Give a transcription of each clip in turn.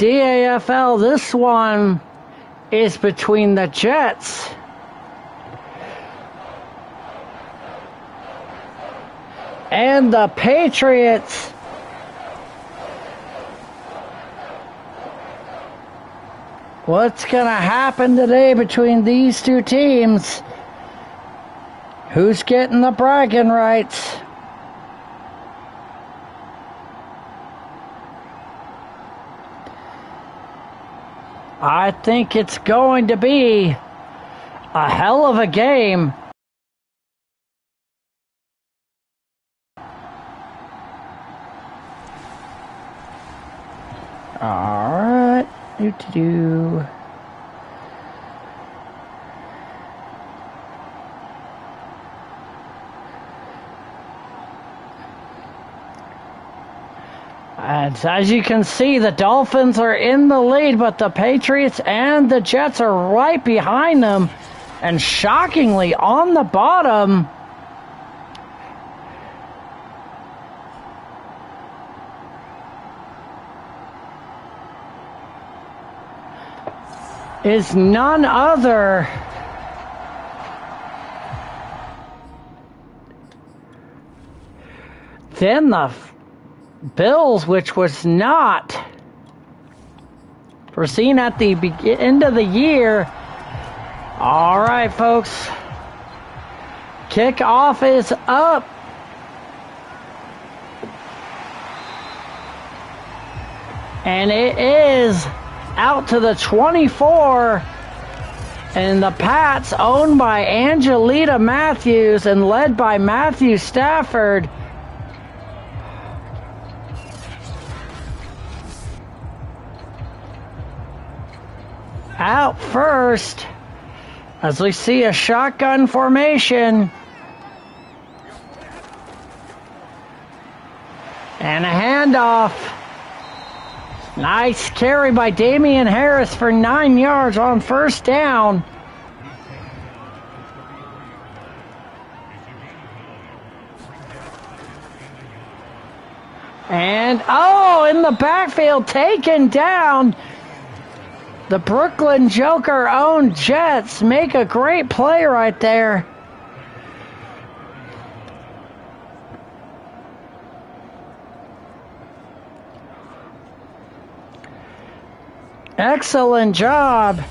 DAFL, this one is between the Jets and the Patriots. What's going to happen today between these two teams? Who's getting the bragging rights? I think it's going to be a hell of a game. All right. Do. And as you can see, the Dolphins are in the lead, but the Patriots and the Jets are right behind them. And shockingly, on the bottom, is none other than the Bills, which was not foreseen at the end of the year. All right, folks. Kickoff is up. And it is out to the 24. And the Pats, owned by Angelita Matthews and led by Matthew Stafford, out first as we see a shotgun formation and a handoff. Nice carry by Damian Harris for 9 yards on first down. And in the backfield, taken down. The Brooklyn Joker-owned Jets make a great play right there. Excellent job.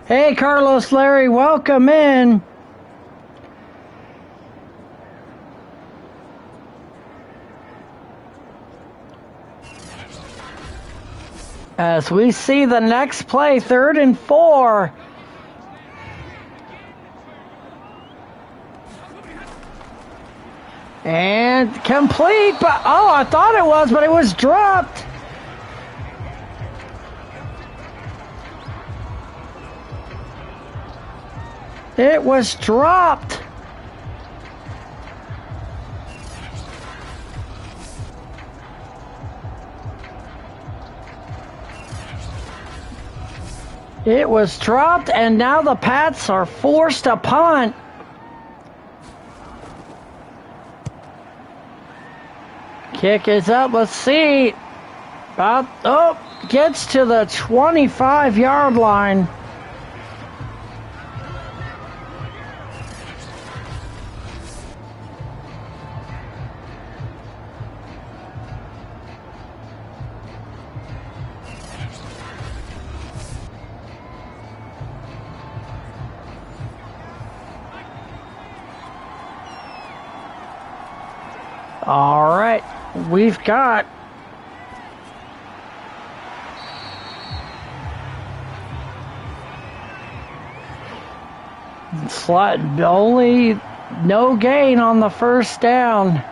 Hey, Carlos Larry, welcome in. As we see the next play, 3rd and 4. And complete, but I thought it was, but it was dropped. It was dropped. It was dropped, and now the Pats are forced to punt. Kick is up. Let's see. Gets to the 25-yard line. All right, we've got only no gain on the first down.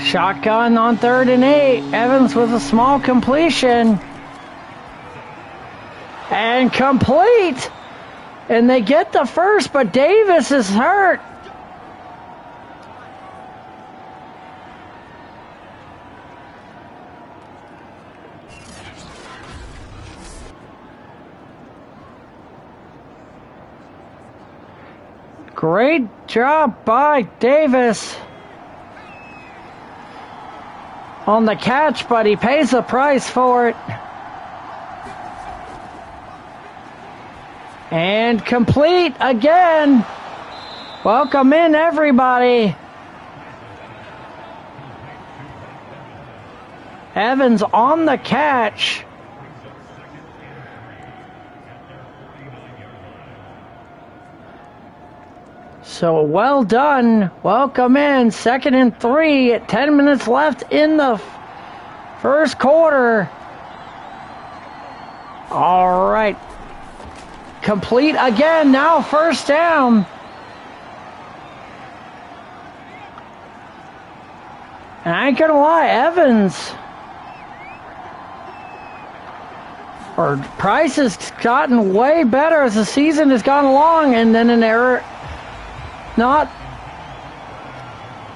Shotgun on 3rd and 8. Evans with a small completion. And complete. And they get the first, but Davis is hurt. Great job by Davis on the catch, but he pays the price for it. And complete again. Welcome in, everybody. Evans on the catch. So well done. Welcome in. 2nd and 3 at 10 minutes left in the first quarter. All right. Complete again. Now first down. And I ain't gonna lie, Evans or Price has gotten way better as the season has gone along, and then an error. Not.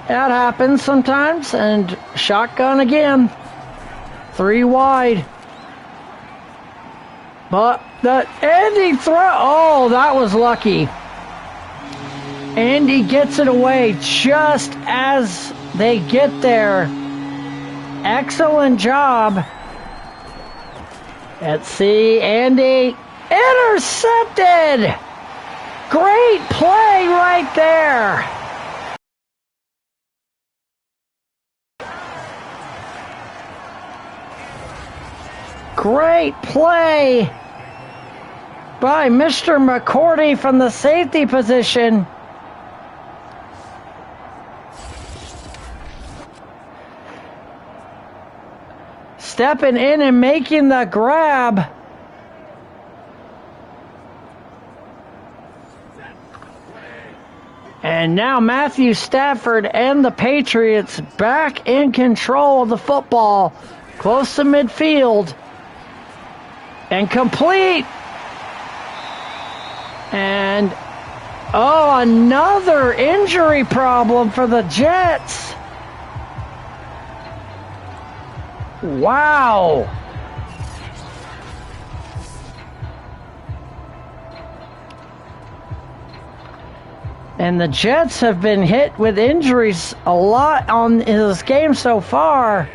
That happens sometimes. And shotgun again. 3 wide. But the Andy throw. Oh, that was lucky. Andy gets it away just as they get there. Excellent job. Let's see. Andy intercepted. Great play right there. Great play by Mr. McCourty from the safety position. Stepping in and making the grab. And now Matthew Stafford and the Patriots back in control of the football. Close to midfield. And complete. And, oh, another injury problem for the Jets. Wow. And the Jets have been hit with injuries a lot on this game so far.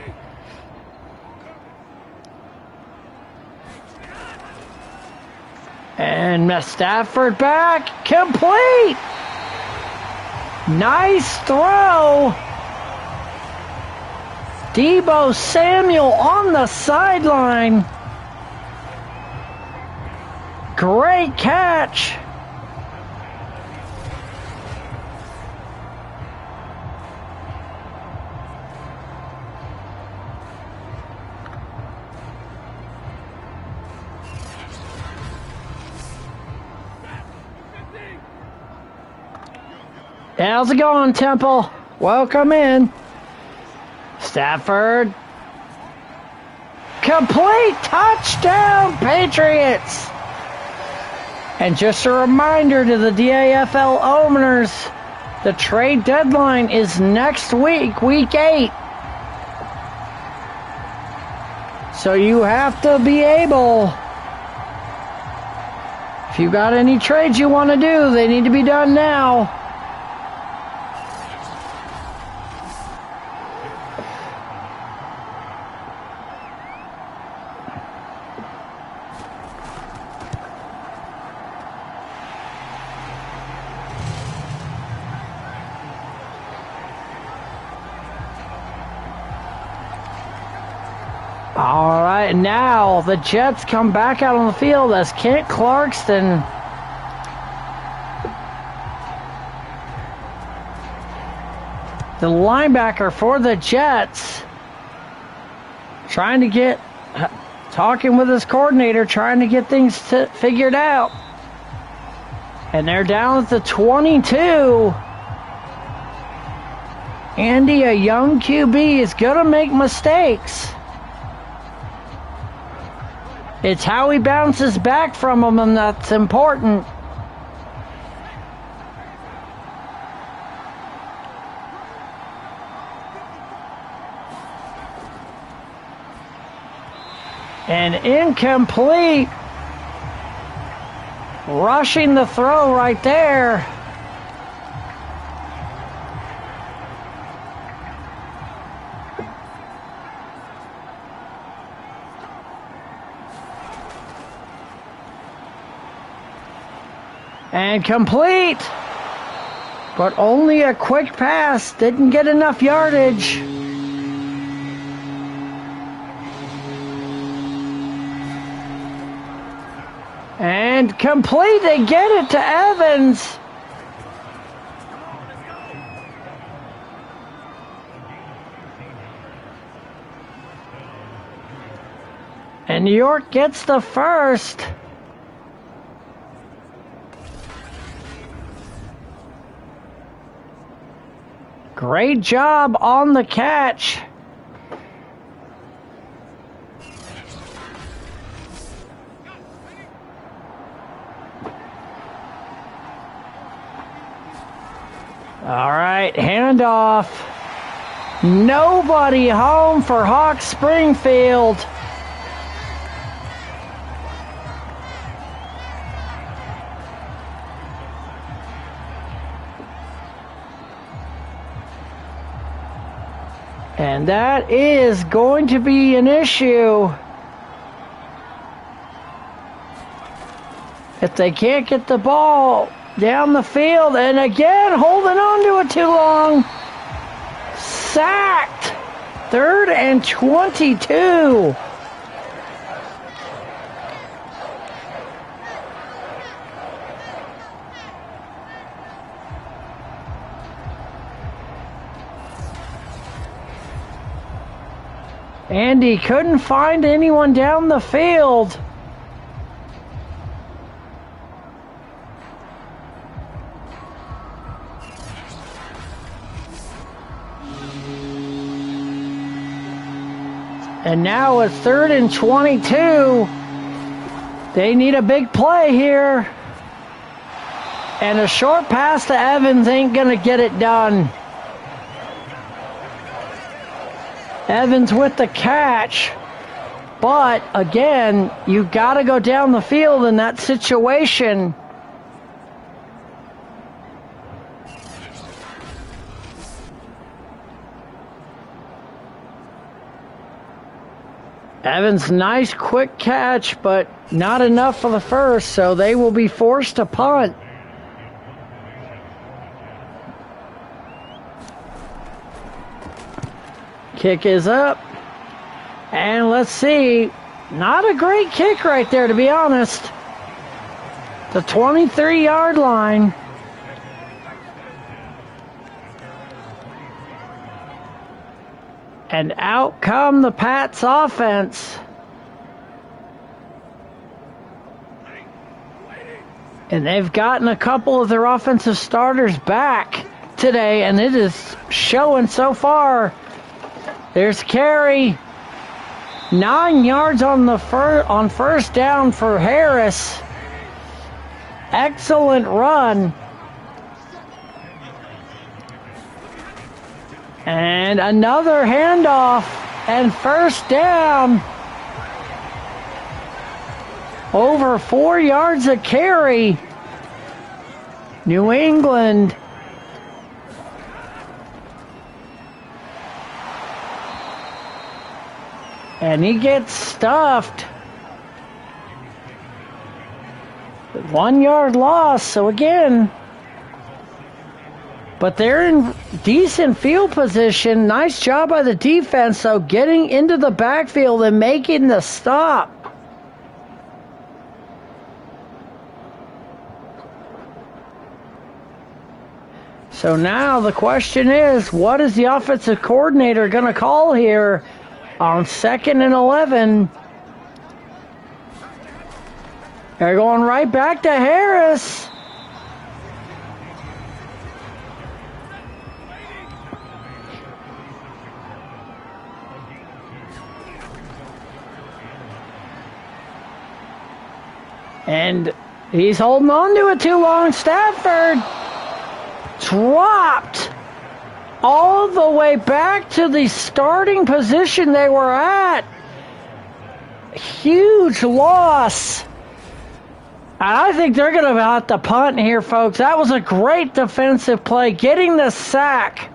And Stafford back, complete. Nice throw. Deebo Samuel on the sideline. Great catch. How's it going, Temple? Welcome in. Stafford. Complete touchdown, Patriots. And just a reminder to the DAFL owners, the trade deadline is next week, week 8. So you have to be able, if you got any trades you want to do, they need to be done now. All right, now the Jets come back out on the field as Kent Clarkston the linebacker for the Jets, talking with his coordinator, trying to get things figured out. And they're down at the 22. Andy, a young QB, is going to make mistakes. It's how he bounces back from them, and that's important. And incomplete. Rushing the throw right there. And complete. But only a quick pass. Didn't get enough yardage. And complete. They get it to Evans. And New York gets the first. Great job on the catch. All right, handoff. Nobody home for Hawk Springfield. And that is going to be an issue if they can't get the ball down the field. And again, holding on to it too long. Sacked. 3rd and 22. And he couldn't find anyone down the field. And now it's 3rd and 22. They need a big play here. And a short pass to Evans ain't gonna get it done. Evans with the catch. But again, you gotta go down the field in that situation. Evans, nice quick catch, but not enough for the first, so they will be forced to punt. Kick is up. And let's see. Not a great kick right there, to be honest. The 23-yard line. And out come the Pats offense. And they've gotten a couple of their offensive starters back today, and it is showing so far. There's Carey. 9 yards on first down for Harris. Excellent run. And another handoff and first down. Over 4 yards of carry. New England. And he gets stuffed. 1 yard loss, so again. But they're in decent field position. Nice job by the defense, so getting into the backfield and making the stop. So now the question is, what is the offensive coordinator going to call here on 2nd and 11? They're going right back to Harris. And he's holding on to it too long. Stafford dropped all the way back to the starting position they were at. Huge loss. I think they're going to have to punt here, folks. That was a great defensive play, getting the sack.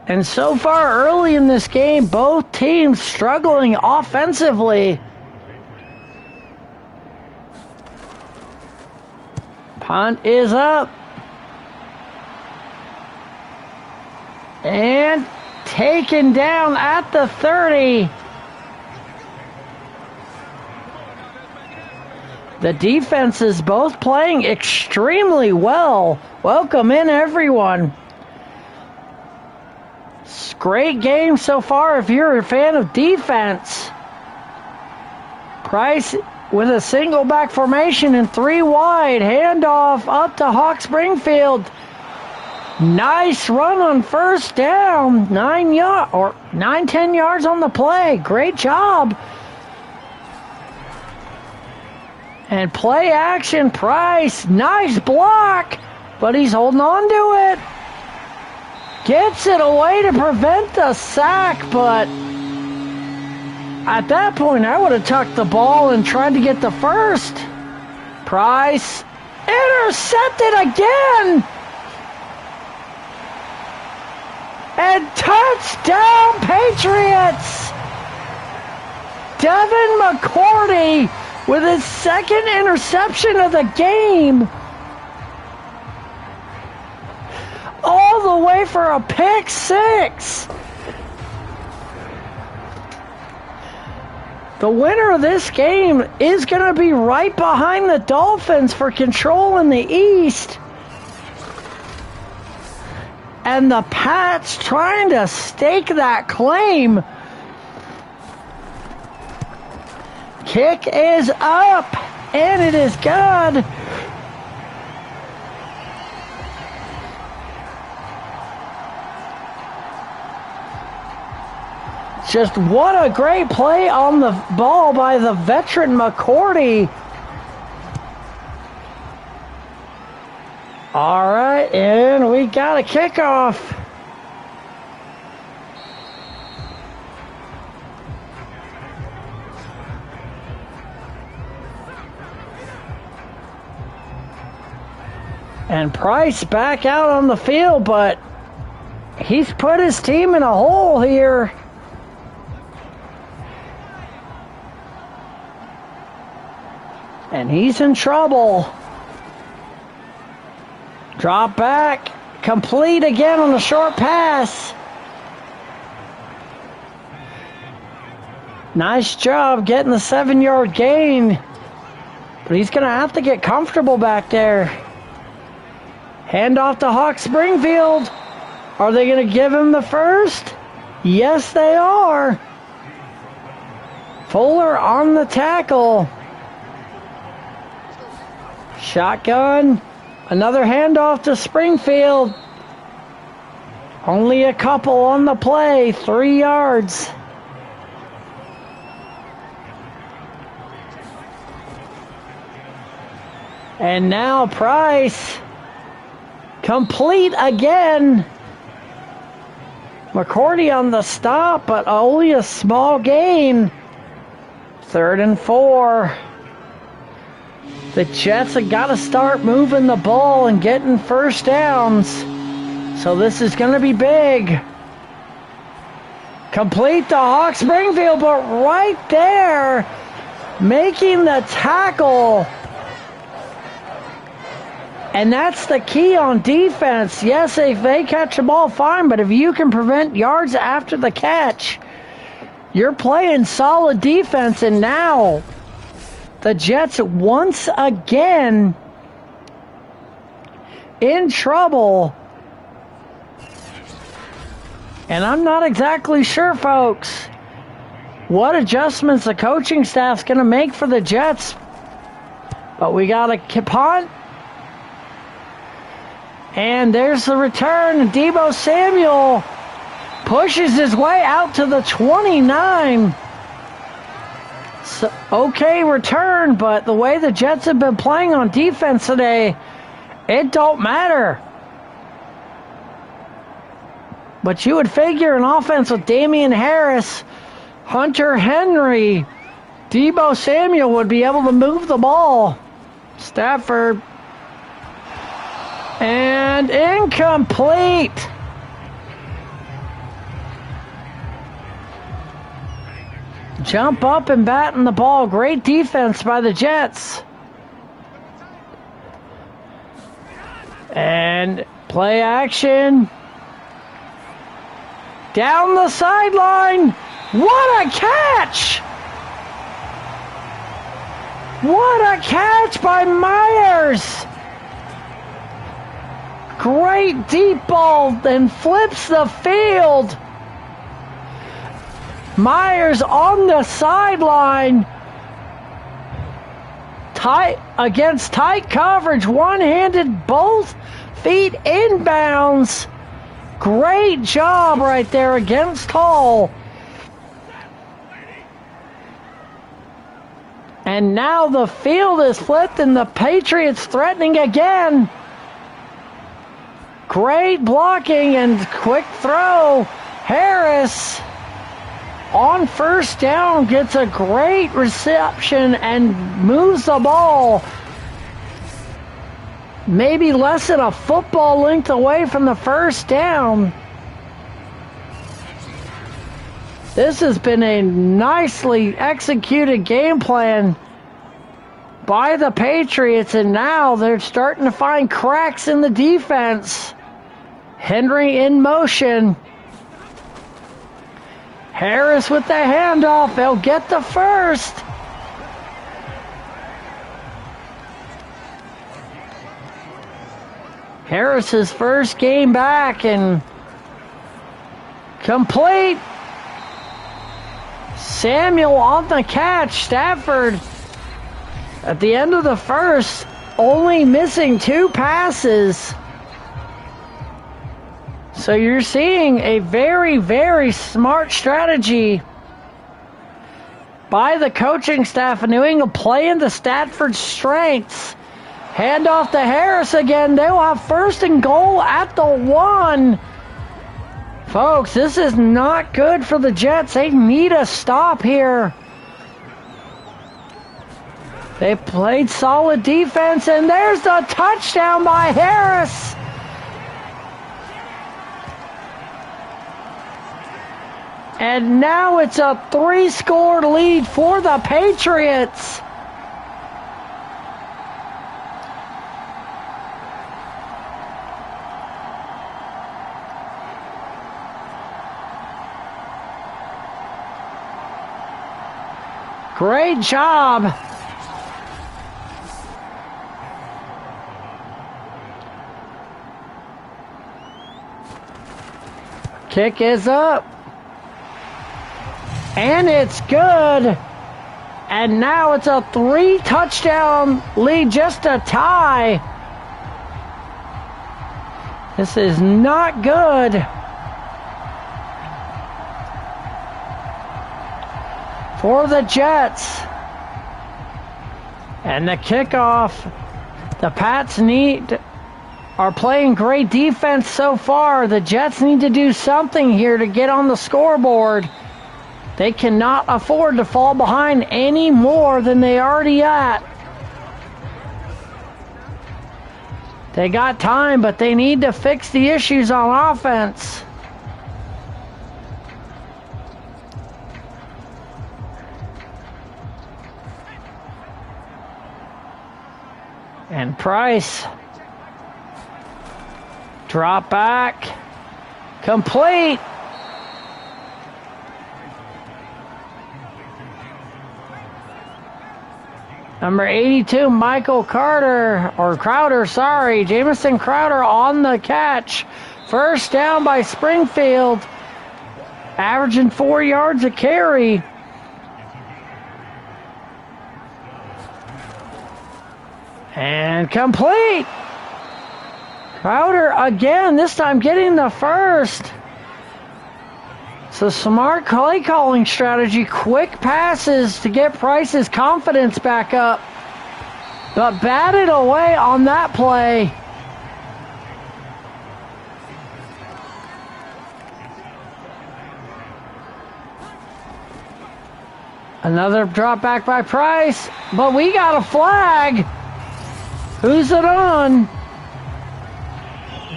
And so far early in this game, both teams struggling offensively. Punt is up. And taken down at the 30. The defense is both playing extremely well. Welcome in, everyone. Great game so far if you're a fan of defense. Price with a single back formation and 3 wide. Handoff up to Hawk Springfield. Nice run on first down. 10 yards on the play. Great job. And play action, Price. Nice block, but he's holding on to it. Gets it away to prevent the sack, but at that point, I would have tucked the ball and tried to get the first. Price intercepted again. And touchdown, Patriots! Devin McCourty with his second interception of the game. All the way for a pick six. The winner of this game is going to be right behind the Dolphins for control in the East. And the Pats trying to stake that claim. Kick is up, and it is good. Just what a great play on the ball by the veteran McCourty. All right, and we got a kickoff. And Price back out on the field, but he's put his team in a hole here. And he's in trouble. Drop back. Complete again on a short pass. Nice job getting the 7-yard gain. But he's going to have to get comfortable back there. Hand off to Hawk Springfield. Are they going to give him the first? Yes, they are. Fuller on the tackle. Shotgun. Another handoff to Springfield. Only a couple on the play. 3 yards. And now Price. Complete again. McCourty on the stop, but only a small gain. 3rd and 4. The Jets have got to start moving the ball and getting first downs. So this is going to be big. Complete to Hawk Springfield, but right there, making the tackle. And that's the key on defense. Yes, if they catch the ball, fine, but if you can prevent yards after the catch, you're playing solid defense. And now the Jets once again in trouble. And I'm not exactly sure, folks, what adjustments the coaching staff's going to make for the Jets. But we got a punt. And there's the return. Deebo Samuel pushes his way out to the 29. So, okay return, but the way the Jets have been playing on defense today, it don't matter. But you would figure an offense with Damian Harris, Hunter Henry, Deebo Samuel would be able to move the ball. Stafford. And incomplete. Jump up and batten the ball. Great defense by the Jets. And play action. Down the sideline. What a catch! What a catch by Myers! Great deep ball, then flips the field. Myers on the sideline. Tight against tight coverage, one-handed, both feet inbounds. Great job right there against Hall. And now the field is flipped and the Patriots threatening again. Great blocking and quick throw. Harris on first down gets a great reception and moves the ball maybe less than a football length away from the first down. This has been a nicely executed game plan by the Patriots, and now they're starting to find cracks in the defense. Henry in motion. Harris with the handoff. They'll get the first. Harris's first game back and complete. Samuel on the catch. Stafford at the end of the first only missing 2 passes. So you're seeing a very, very smart strategy by the coaching staff of New England, playing to Stafford's strengths. Hand off to Harris again. They will have first and goal at the 1. Folks, this is not good for the Jets. They need a stop here. They played solid defense, and there's the touchdown by Harris. And now it's a 3-score lead for the Patriots. Great job. Kick is up. And it's good. And now it's a 3-touchdown lead, just a tie. This is not good for the Jets. And the kickoff. The Pats are playing great defense so far. The Jets need to do something here to get on the scoreboard. They cannot afford to fall behind any more than they already at. They got time, but they need to fix the issues on offense. And Price. Drop back. Complete. Number 82, Michael Crowder, Jamison Crowder on the catch. First down by Springfield. Averaging 4 yards a carry. And complete. Crowder again, this time getting the first. It's a smart play calling strategy. Quick passes to get Price's confidence back up. But batted away on that play. Another drop back by Price. But we got a flag. Who's it on?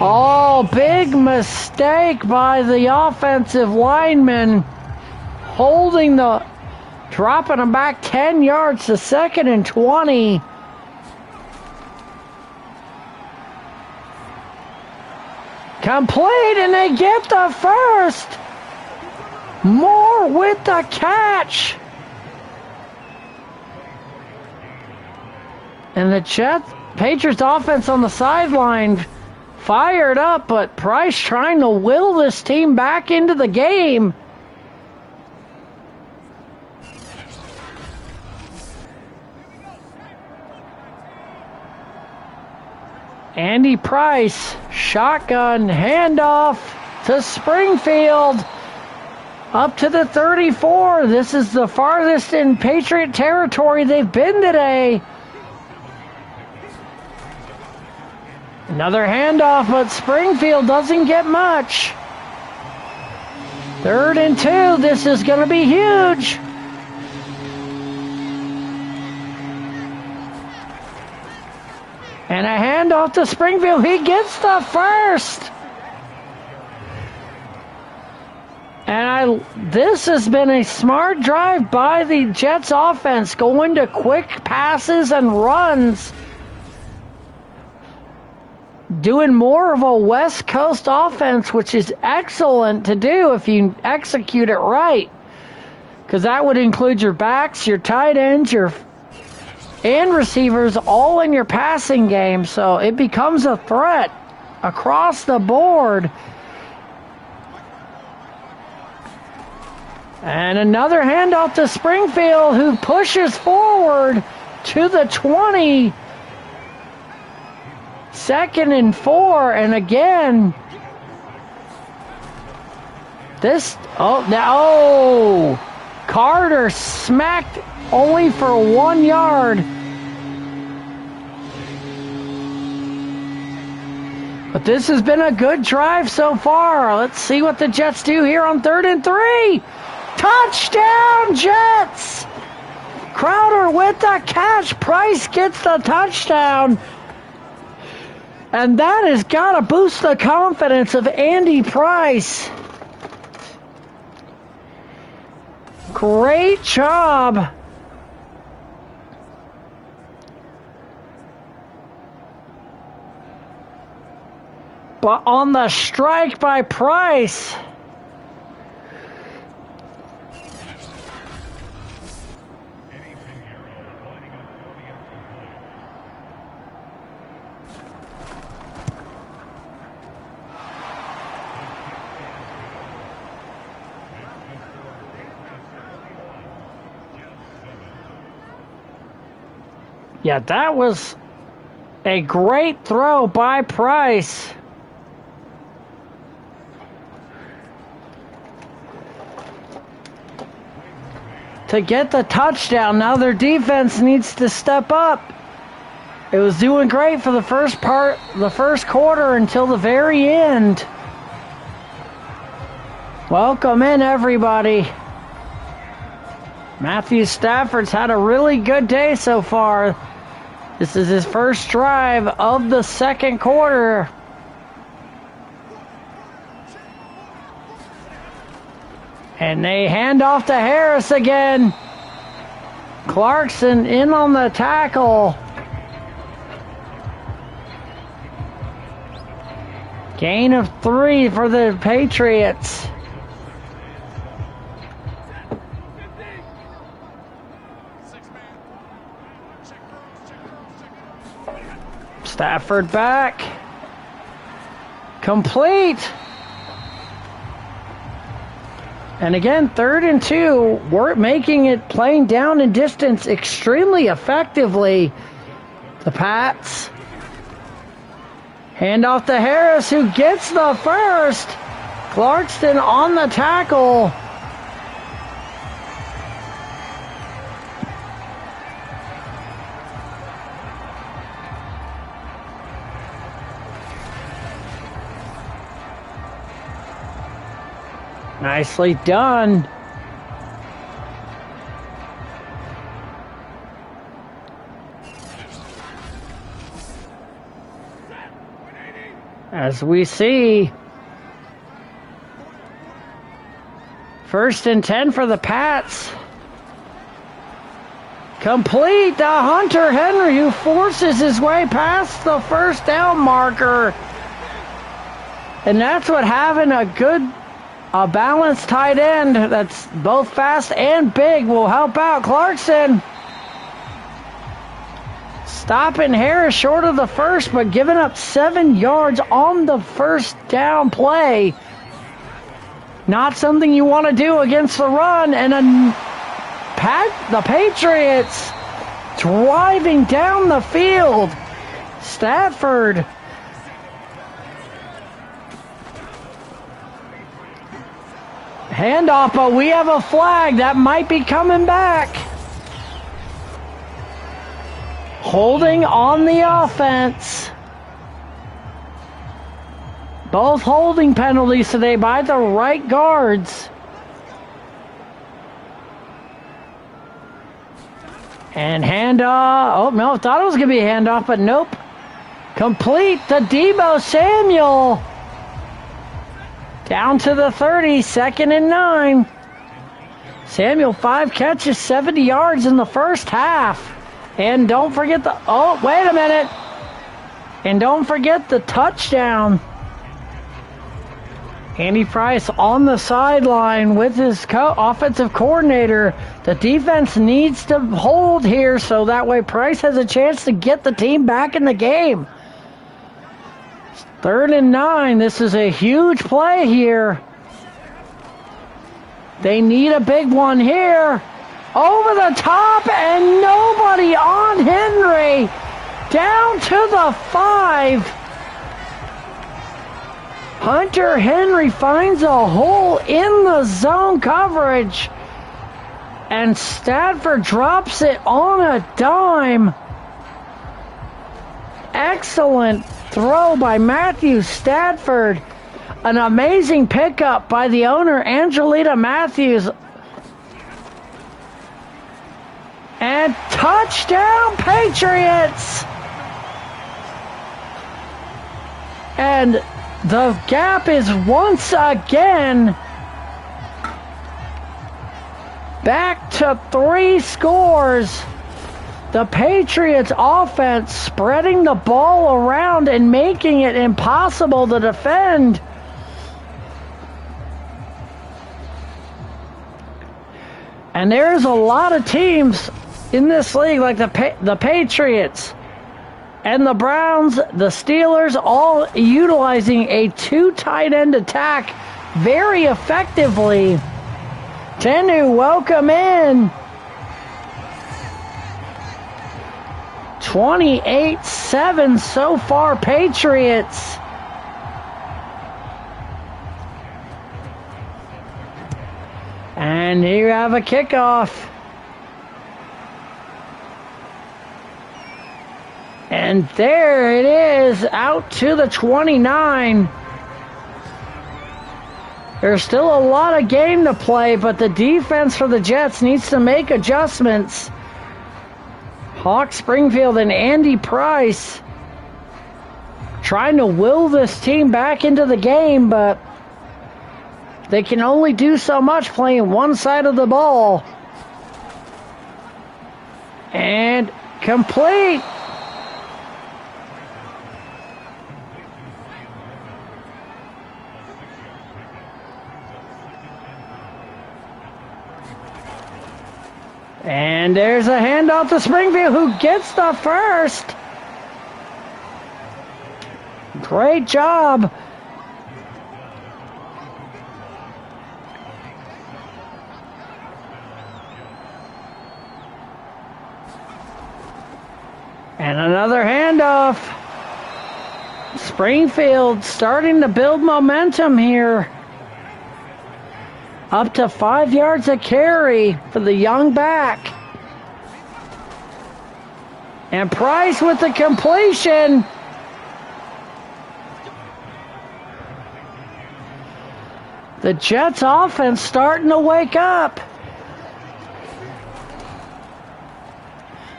Oh, big mistake by the offensive lineman. Dropping him back 10 yards to 2nd and 20. Complete, and they get the first. Moore with the catch. And the Patriots offense on the sideline fired up, but Price trying to will this team back into the game. Andy Price, shotgun handoff to Springfield. Up to the 34. This is the farthest in Patriot territory they've been today. Another handoff, but Springfield doesn't get much. 3rd and 2. This is going to be huge. And a handoff to Springfield. He gets the first. And this has been a smart drive by the Jets offense, going to quick passes and runs. Doing more of a West Coast offense, which is excellent to do if you execute it right. Because that would include your backs, your tight ends, and receivers all in your passing game. So it becomes a threat across the board. And another handoff to Springfield, who pushes forward to the 20. 2nd and 4, and again, Carter smacked only for 1 yard. But this has been a good drive so far. Let's see what the Jets do here on 3rd and 3. Touchdown, Jets! Crowder with the catch. Price gets the touchdown. And that has got to boost the confidence of Andy Price. Great job. But on the strike by Price. Yeah, that was a great throw by Price. To get the touchdown. Now their defense needs to step up. It was doing great for the first quarter until the very end. Welcome in, everybody. Matthew Stafford's had a really good day so far. This is his first drive of the second quarter. And they hand off to Harris again. Clarkson in on the tackle. Gain of 3 for the Patriots. Stafford back. Complete. And again, 3rd and 2. We're making it playing down and distance extremely effectively. The Pats. Hand off to Harris, who gets the first. Clarkston on the tackle. Nicely done. As we see, 1st and 10 for the Pats. Complete to Hunter Henry, who forces his way past the first down marker. And that's what having a balanced tight end that's both fast and big will help out. Clarkson stopping Harris short of the first, but giving up 7 yards on the first down play. Not something you want to do against the run. And the Patriots driving down the field. Stafford handoff, but we have a flag that might be coming back. Holding on the offense. Both holding penalties today by the right guards. And handoff. Oh, no, thought it was going to be a handoff, but nope. Complete to Deebo Samuel. Down to the 30, 2nd and 9. Samuel, 5 catches, 70 yards in the first half. And don't forget oh, wait a minute. And don't forget the touchdown. Andy Price on the sideline with his offensive coordinator. The defense needs to hold here so that way Price has a chance to get the team back in the game. 3rd and 9. This is a huge play here. They need a big one here. Over the top and nobody on Henry. Down to the 5. Hunter Henry finds a hole in the zone coverage. And Stafford drops it on a dime. Excellent throw by Matthew Stafford. An amazing pickup by the owner, Angelita Matthews. And touchdown, Patriots! And the gap is once again back to 3 scores. The Patriots offense spreading the ball around and making it impossible to defend. And there's a lot of teams in this league like the Patriots and the Browns, the Steelers, all utilizing a 2 tight end attack very effectively. Tenu, welcome in. 28-7 so far, Patriots. And here you have a kickoff. And there it is, out to the 29. There's still a lot of game to play, but the defense for the Jets needs to make adjustments. Hawk Springfield and Andy Price trying to will this team back into the game, but they can only do so much playing one side of the ball. And complete. And there's a handoff to Springfield, who gets the first. Great job. And another handoff. Springfield starting to build momentum here. Up to 5 yards a carry for the young back. And Price with the completion. The Jets offense starting to wake up.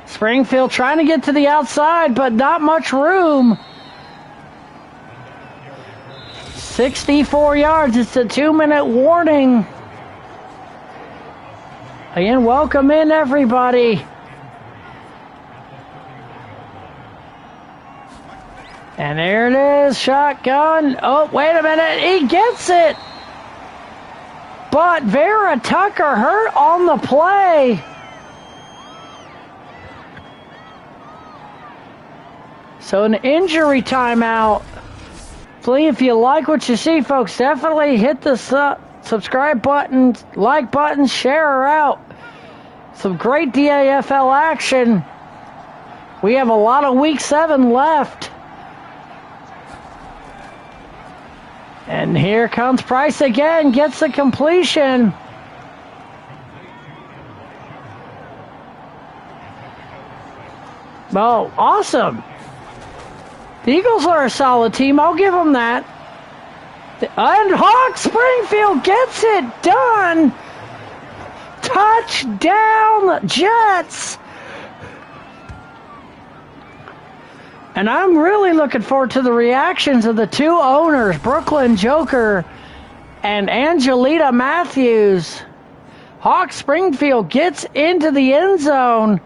Springfield trying to get to the outside, but not much room. 64 yards. It's a 2-minute warning. Again, welcome in, everybody. And there it is, shotgun. Oh, wait a minute, he gets it. But Vera Tucker hurt on the play. So an injury timeout. Please, if you like what you see, folks, definitely hit the subscribe button, like button, share her out. Some great DAFL action. We have a lot of Week 7 left. And here comes Price again, gets the completion. Oh, awesome. The Eagles are a solid team. I'll give them that. And Hawk Springfield gets it done. Touchdown, Jets. And I'm really looking forward to the reactions of the two owners, Brooklyn Joker and Angelita Matthews. Hawk Springfield gets into the end zone.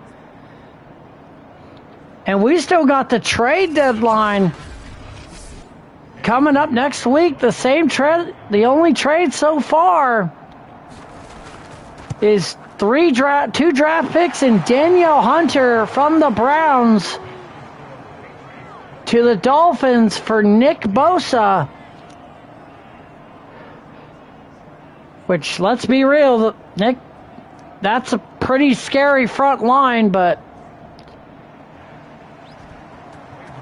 And we still got the trade deadline coming up next week. The same trade, the only trade so far is two draft picks and Danielle Hunter from the Browns to the Dolphins for Nick Bosa. Which, let's be real, Nick, that's a pretty scary front line, but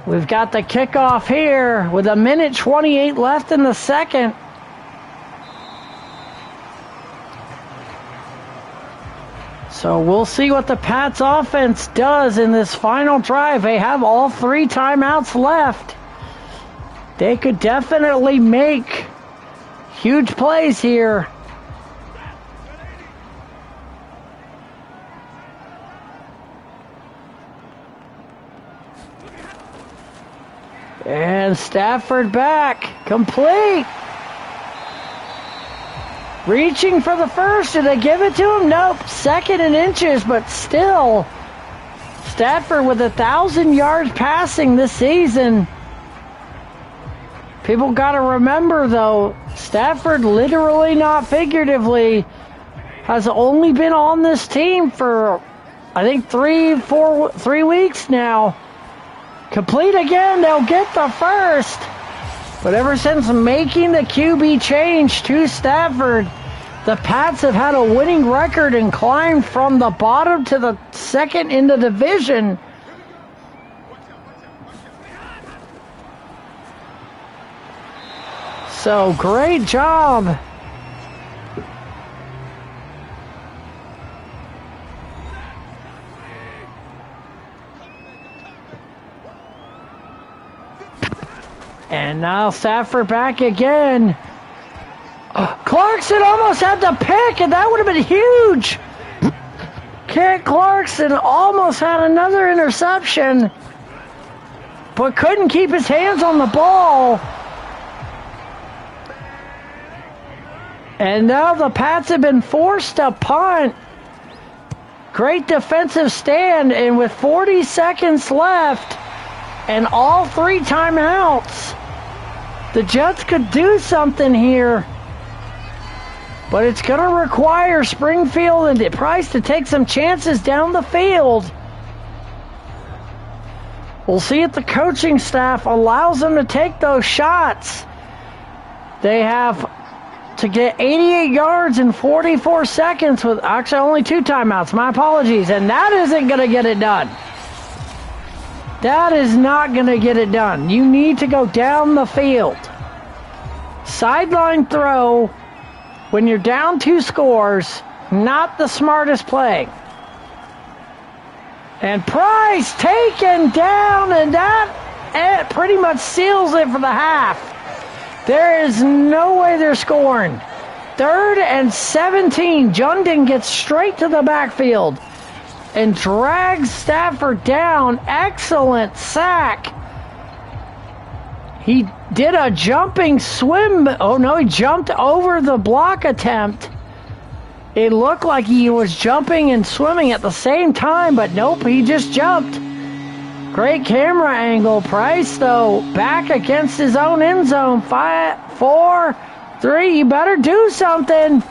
we've got the kickoff here with 1:28 left in the second. So we'll see what the Pats offense does in this final drive. They have all 3 timeouts left. They could definitely make huge plays here. And Stafford back, complete. Reaching for the first, did they give it to him? Nope, 2nd and inches, but still. Stafford with 1,000 yards passing this season. People got to remember, though, Stafford, literally not figuratively, has only been on this team for, I think, 3 weeks now. Complete again, they'll get the first. But ever since making the QB change to Stafford, the Pats have had a winning record and climbed from the bottom to the second in the division. So great job. And now Stafford back again. Clarkson almost had the pick, and that would have been huge. Kent Clarkson almost had another interception, but couldn't keep his hands on the ball. And now the Pats have been forced to punt. Great defensive stand, and with 40 seconds left and all 3 timeouts, the Jets could do something here. But it's going to require Springfield and Price to take some chances down the field. We'll see if the coaching staff allows them to take those shots. They have to get 88 yards in 44 seconds with actually only 2 timeouts. My apologies. And that isn't going to get it done. That is not going to get it done. You need to go down the field. Sideline throw when you're down 2 scores, not the smartest play. And Price taken down, and that pretty much seals it for the half. There is no way they're scoring. 3rd and 17. Jundin gets straight to the backfield and drags Stafford down. Excellent sack. He did a jumping swim. Oh, no, he jumped over the block attempt. It looked like he was jumping and swimming at the same time, but nope, he just jumped. Great camera angle. Price, though, back against his own end zone. 5, 4, 3. You better do something.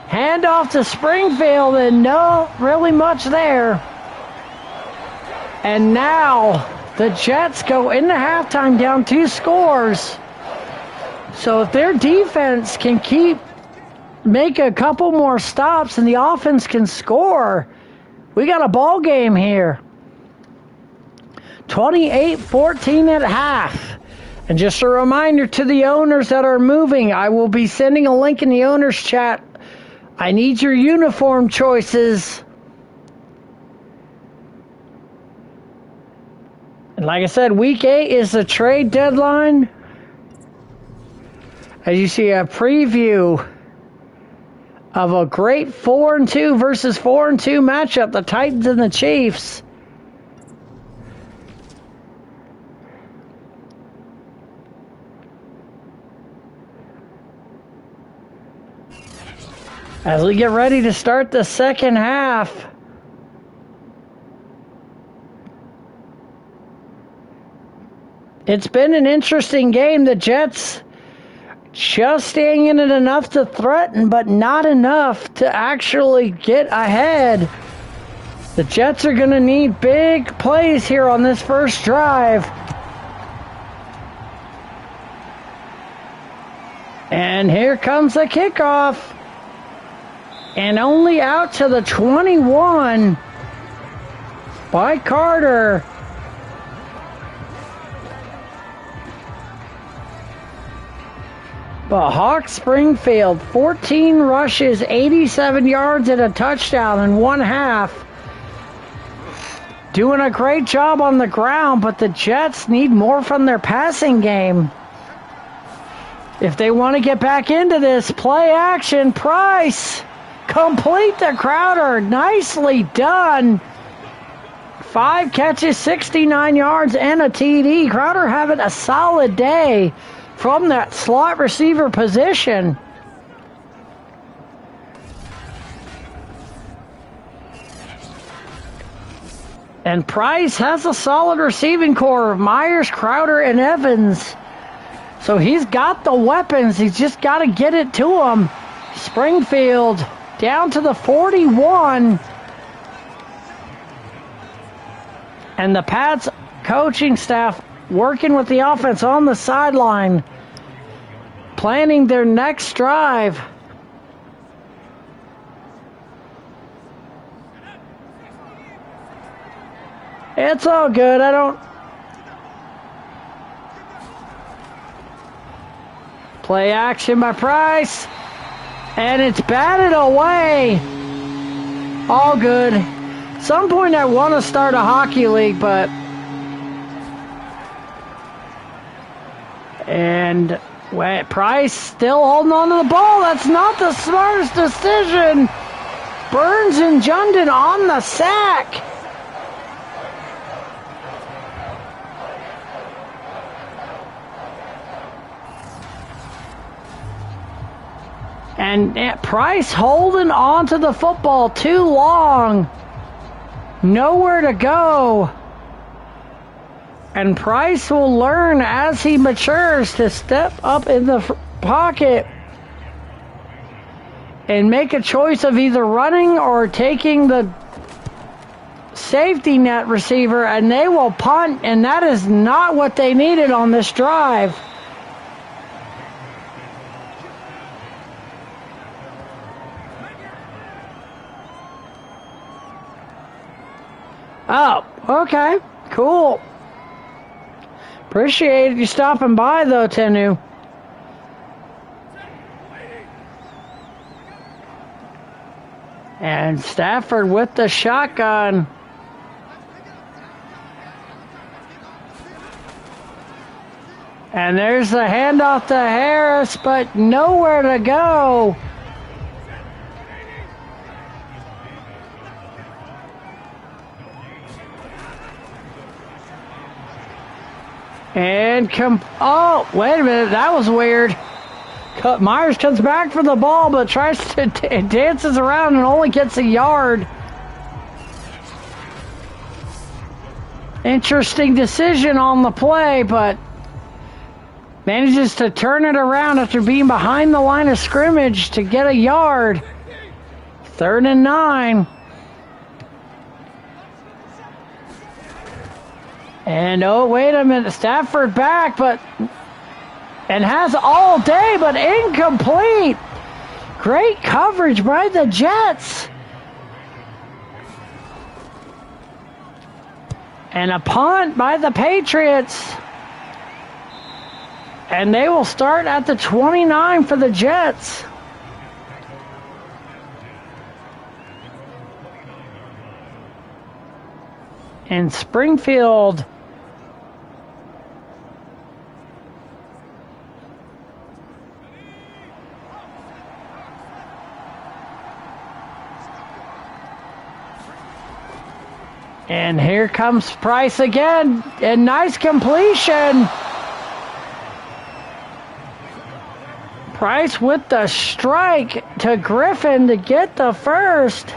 Hand off to Springfield, and no, really much there. And now the Jets go into halftime down 2 scores. So if their defense can make a couple more stops and the offense can score, we got a ball game here. 28-14 at half. And just a reminder to the owners that are moving, I will be sending a link in the owners chat. I need your uniform choices. And like I said, week 8 is the trade deadline. As you see, a preview of a great 4-2 versus 4-2 matchup, the Titans and the Chiefs. As we get ready to start the second half. It's been an interesting game. The Jets just staying in it enough to threaten, but not enough to actually get ahead. The Jets are going to need big plays here on this first drive. And here comes the kickoff. And only out to the 21 by Carter. But Hawk Springfield, 14 rushes, 87 yards and a touchdown in one half. Doing a great job on the ground, but the Jets need more from their passing game. If they want to get back into this, play action, Price. Complete to Crowder. Nicely done. 5 catches, 69 yards, and a TD. Crowder having a solid day from that slot receiver position. And Price has a solid receiving core of Myers, Crowder, and Evans. So he's got the weapons. He's just got to get it to him. Springfield down to the 41. And the Pats coaching staff working with the offense on the sideline, planning their next drive. It's all good. Play action by Price. And it's batted away. All good. At some point I want to start a hockey league, but... And Price still holding on to the ball. That's not the smartest decision. Burns and Jundon on the sack. And Price holding on to the football too long. Nowhere to go. And Price will learn as he matures to step up in the pocket and make a choice of either running or taking the safety net receiver, and they will punt, and that is not what they needed on this drive. Oh, okay, cool. Appreciate you stopping by, though, Tenu. And Stafford with the shotgun. And there's the handoff to Harris, but nowhere to go. And oh, wait a minute, that was weird. Myers comes back for the ball, but tries to dances around and only gets a yard. Interesting decision on the play, but manages to turn it around after being behind the line of scrimmage to get a yard. 3rd and 9. And oh, wait a minute. Stafford back, and has all day, but incomplete. Great coverage by the Jets. And a punt by the Patriots. And they will start at the 29 for the Jets. And Springfield and here comes Price again, and nice completion. Price with the strike to Griffin to get the first.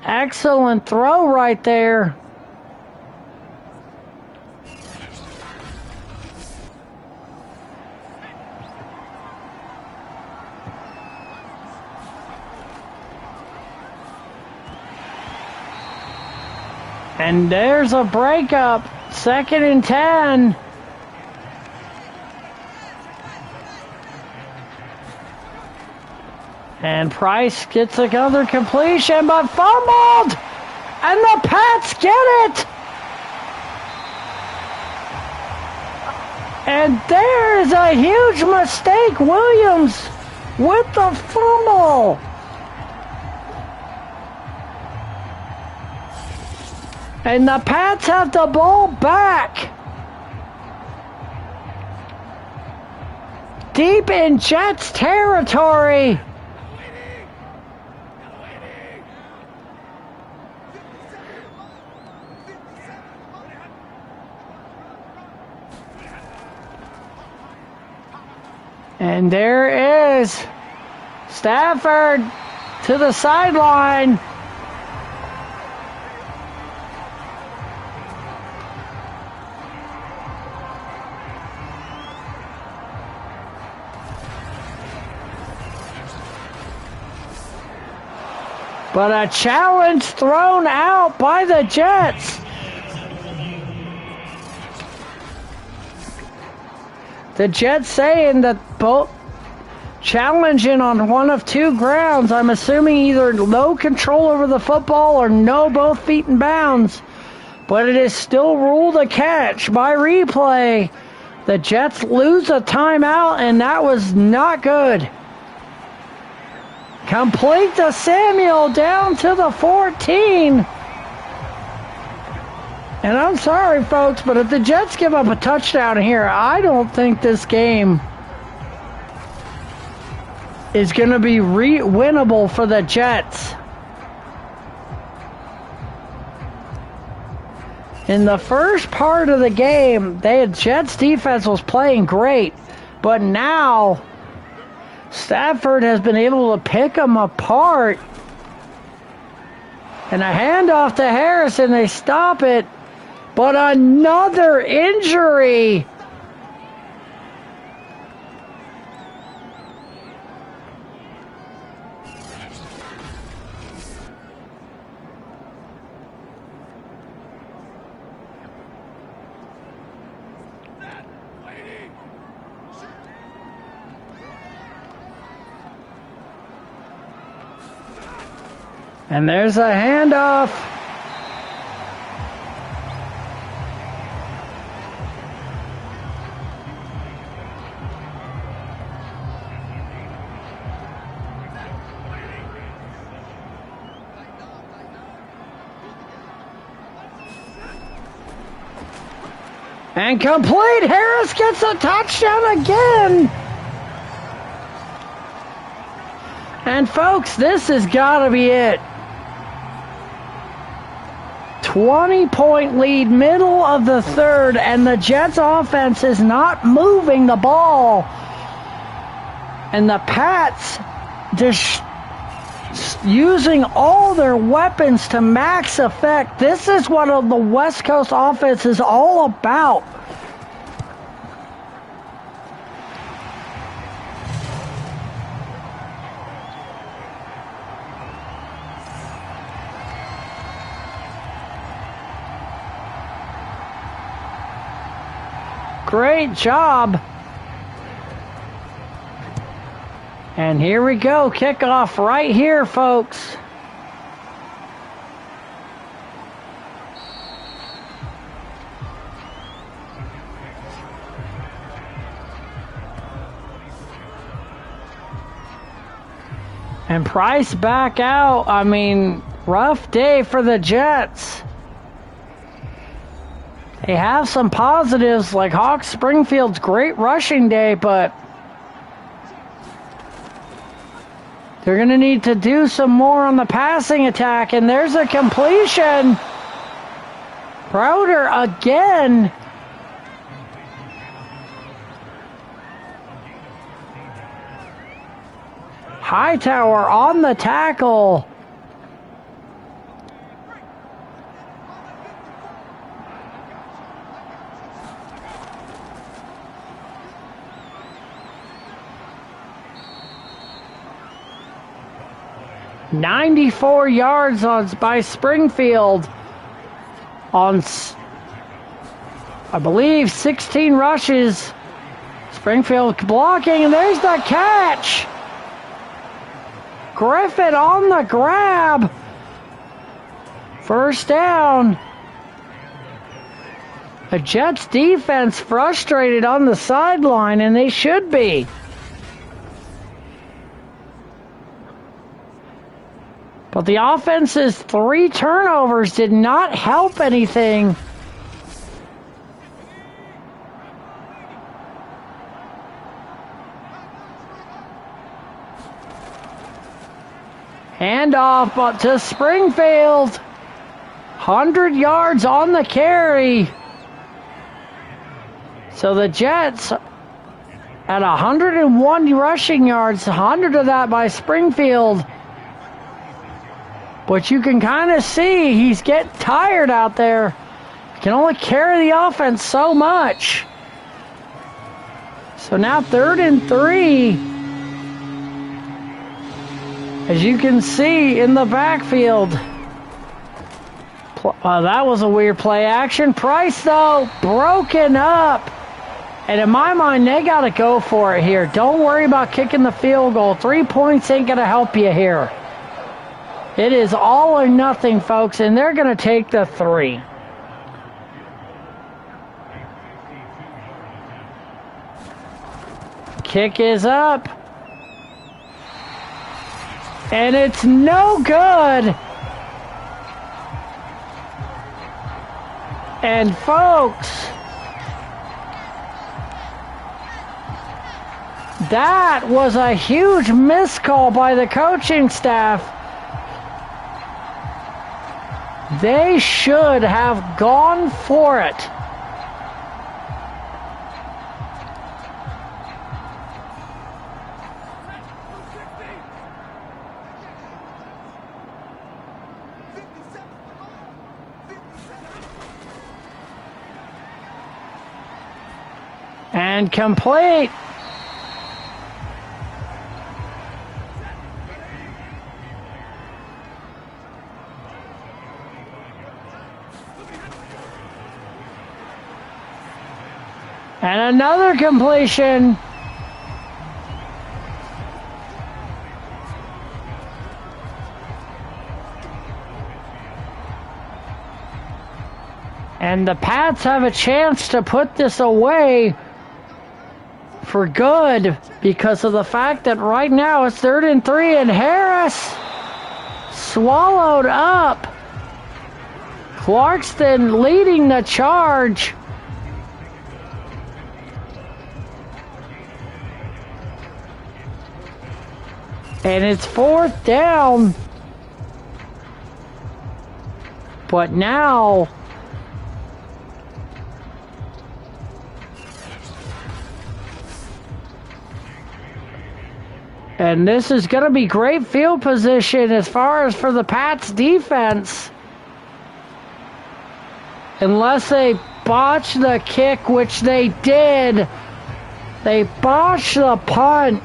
Excellent throw right there. And there's a breakup. 2nd and 10. And Price gets another completion, but fumbled! And the Pats get it! And there's a huge mistake. Williams with the fumble. And the Pats have the ball back. Deep in Jets territory. And there is Stafford to the sideline. But a challenge thrown out by the Jets. The Jets saying that both challenging on one of 2 grounds. I'm assuming either no control over the football or no both feet in bounds. But it is still ruled a catch by replay. The Jets lose a timeout, and that was not good. Complete to Samuel down to the 14. And I'm sorry, folks, but if the Jets give up a touchdown here, I don't think this game is going to be winnable for the Jets. In the first part of the game, Jets defense was playing great, but now Stafford has been able to pick them apart. And a handoff to Harrison, they stop it. But another injury. And there's a handoff. And complete. Harris gets a touchdown again. And folks, this has got to be it. 20-point lead, middle of the third, and the Jets offense is not moving the ball. And the Pats just using all their weapons to max effect. This is what the West Coast offense is all about. Great job. And here we go, kickoff right here, folks. And Price back out. I mean, rough day for the Jets. They have some positives like Hawks Springfield's great rushing day, but they're going to need to do some more on the passing attack. And there's a completion. Crowder again. Hightower on the tackle. "94 yards by Springfield on, I believe, 16 rushes. Springfield blocking, and there's the catch. Griffin on the grab. First down. The Jets defense frustrated on the sideline, and they should be. But the offense's 3 turnovers did not help anything. Handoff but to Springfield. 100 yards on the carry. So the Jets at 101 rushing yards, 100 of that by Springfield. But you can kind of see he's getting tired out there. He can only carry the offense so much. So now 3rd and 3. As you can see in the backfield. That was a weird play action. Price, though, broken up. And in my mind, they got to go for it here. Don't worry about kicking the field goal. 3 points ain't going to help you here. It is all or nothing, folks, and they're going to take the 3. Kick is up. And it's no good. And folks, that was a huge miscall by the coaching staff. They should have gone for it. And complete. And another completion. And the Pats have a chance to put this away for good because of the fact that right now it's 3rd and 3 and Harris swallowed up. Clarkston leading the charge. And it's 4th down. But now And this is going to be great field position as far as for the Pats defense. Unless they botch the kick, which they did. They botched the punt.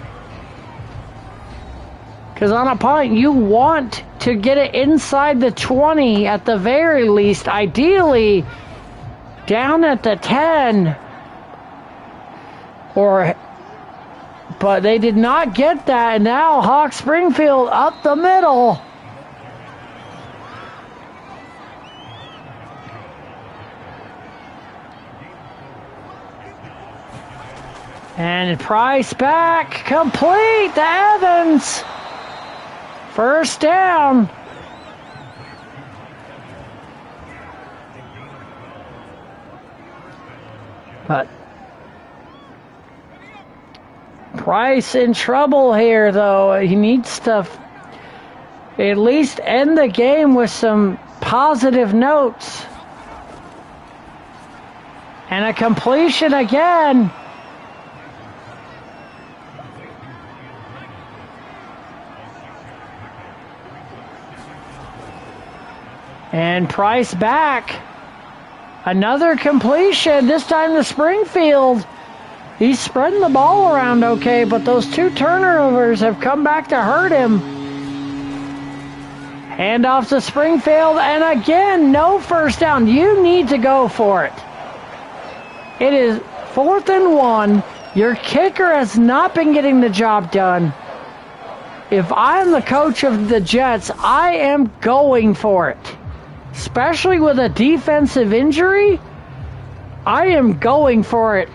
Because on a punt, you want to get it inside the 20 at the very least. Ideally, down at the 10. But they did not get that. And now Hawk Springfield up the middle. And Price back, complete to Evans. First down. But Price in trouble here, though. He needs to at least end the game with some positive notes. And a completion again. And Price back. Another completion, this time to Springfield. He's spreading the ball around okay, but those two turnovers have come back to hurt him. Handoff to Springfield, and again, no first down. You need to go for it. It is 4th and 1. Your kicker has not been getting the job done. If I'm the coach of the Jets, I am going for it. Especially with a defensive injury, I am going for it.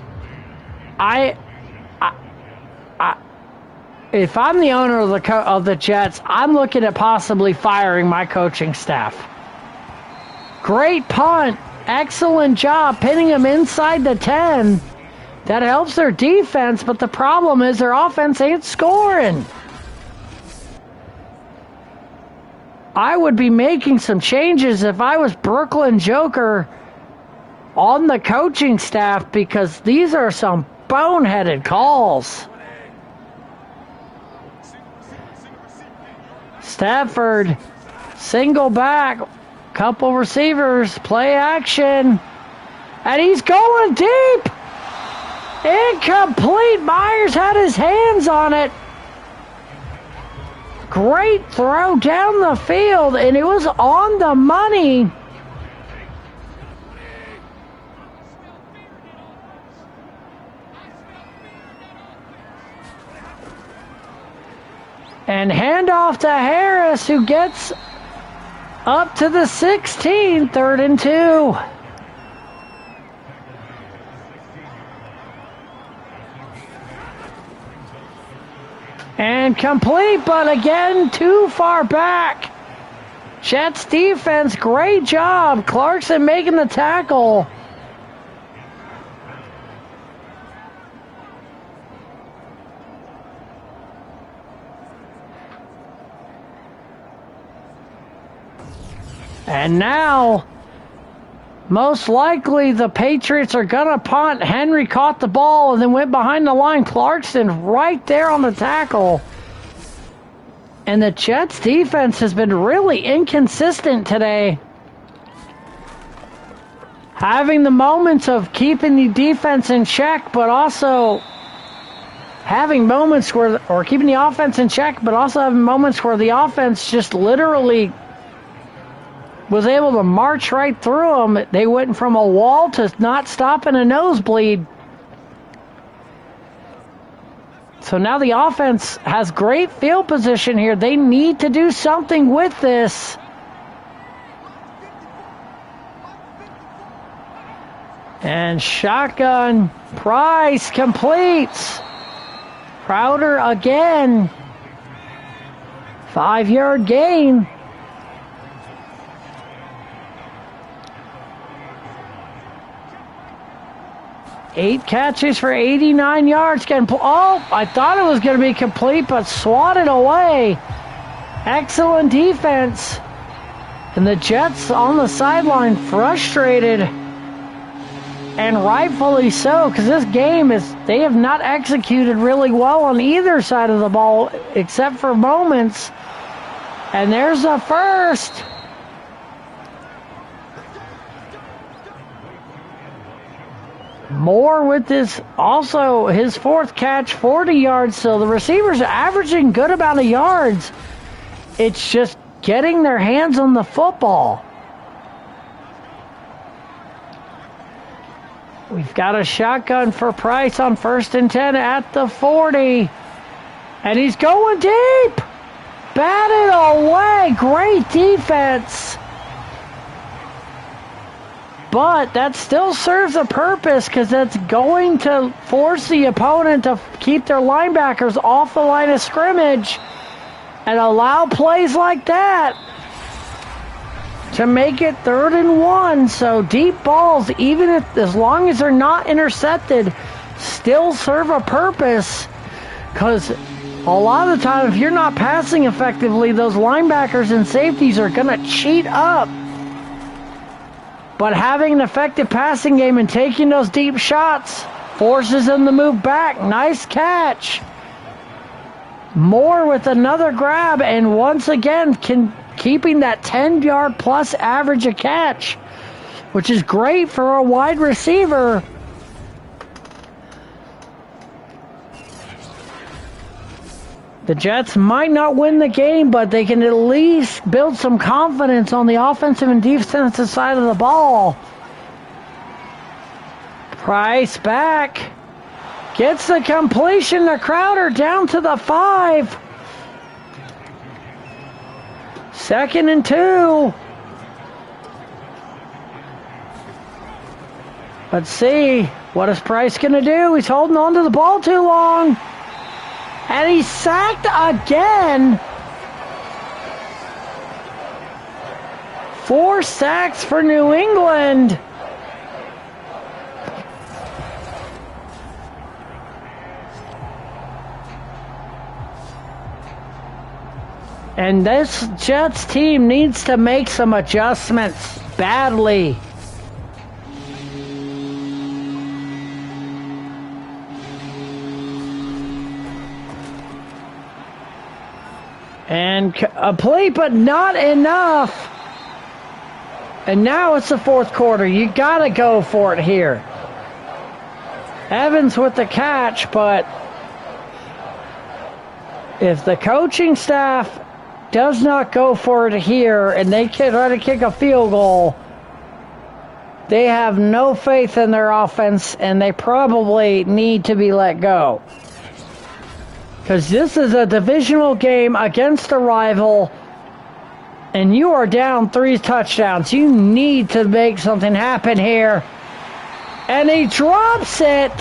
If I'm the owner of the Jets, I'm looking at possibly firing my coaching staff. Great punt. Excellent job pinning them inside the 10. That helps their defense, but the problem is their offense ain't scoring. I would be making some changes if I was Brooklyn Joker on the coaching staff, because these are some boneheaded calls. Stafford, single back, couple receivers, play action, and he's going deep. Incomplete. Myers had his hands on it. Great throw down the field, and it was on the money. And handoff to Harris, who gets up to the 16, 3rd and 2. And complete, but again, too far back. Jets defense, great job. Clarkson making the tackle. And now, most likely the Patriots are going to punt. Henry caught the ball and then went behind the line. Clarkson right there on the tackle. And the Jets defense has been really inconsistent today. Having the moments of keeping the defense in check, but also having moments where, or keeping the offense in check, but also having moments where the offense just literally was able to march right through them. They went from a wall to not stopping a nosebleed. So now the offense has great field position here. They need to do something with this. And shotgun, Price completes. Crowder again. 5-yard gain. 8 catches for 89 yards. Oh, I thought it was going to be complete, but swatted away. Excellent defense. And the Jets on the sideline frustrated. And rightfully so, because this game they have not executed really well on either side of the ball, except for moments. And there's a first. Moore with this, also his fourth catch, 40 yards. So the receivers are averaging good amount of yards. It's just getting their hands on the football. We've got a shotgun for Price on 1st and 10 at the 40. And he's going deep. Batted away. Great defense. But that still serves a purpose because that's going to force the opponent to keep their linebackers off the line of scrimmage and allow plays like that to make it 3rd and 1. So deep balls, even if, as long as they're not intercepted, still serve a purpose, because a lot of the time if you're not passing effectively, those linebackers and safeties are going to cheat up. But having an effective passing game and taking those deep shots forces them to move back. Nice catch. Moore with another grab, and once again keeping that 10-yard plus average a catch, which is great for a wide receiver. The Jets might not win the game, but they can at least build some confidence on the offensive and defensive side of the ball. Price back. Gets the completion to Crowder down to the 5. 2nd and 2. Let's see. What is Price going to do? He's holding on to the ball too long. And he's sacked again. 4 sacks for New England. And this Jets team needs to make some adjustments badly. And a play, but not enough. And now it's the 4th quarter. You got to go for it here. Evans with the catch, but if the coaching staff does not go for it here and they try to kick a field goal, they have no faith in their offense, and they probably need to be let go. Because this is a divisional game against a rival, and you are down 3 touchdowns. You need to make something happen here. And he drops it.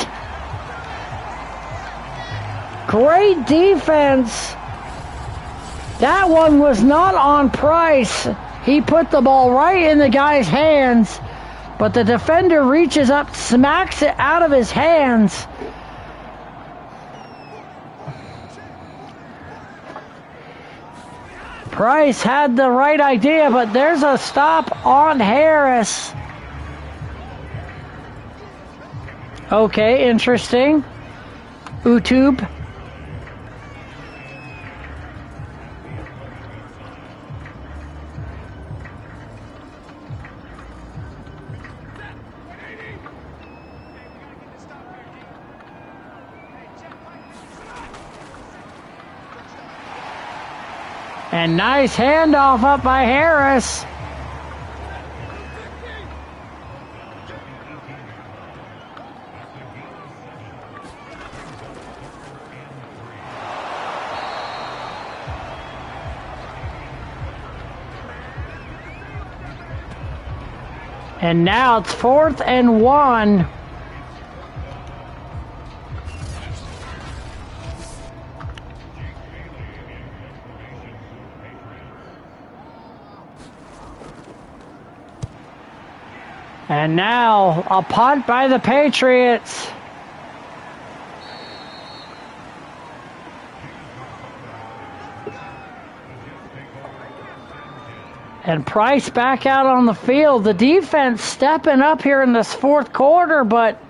Great defense. That one was not on Price. He put the ball right in the guy's hands, but the defender reaches up, smacks it out of his hands. Price had the right idea, but there's a stop on Harris. Okay, interesting. YouTube. And nice handoff up by Harris. And now it's 4th and 1. And now a punt by the Patriots. And Price back out on the field. The defense stepping up here in this fourth quarter, but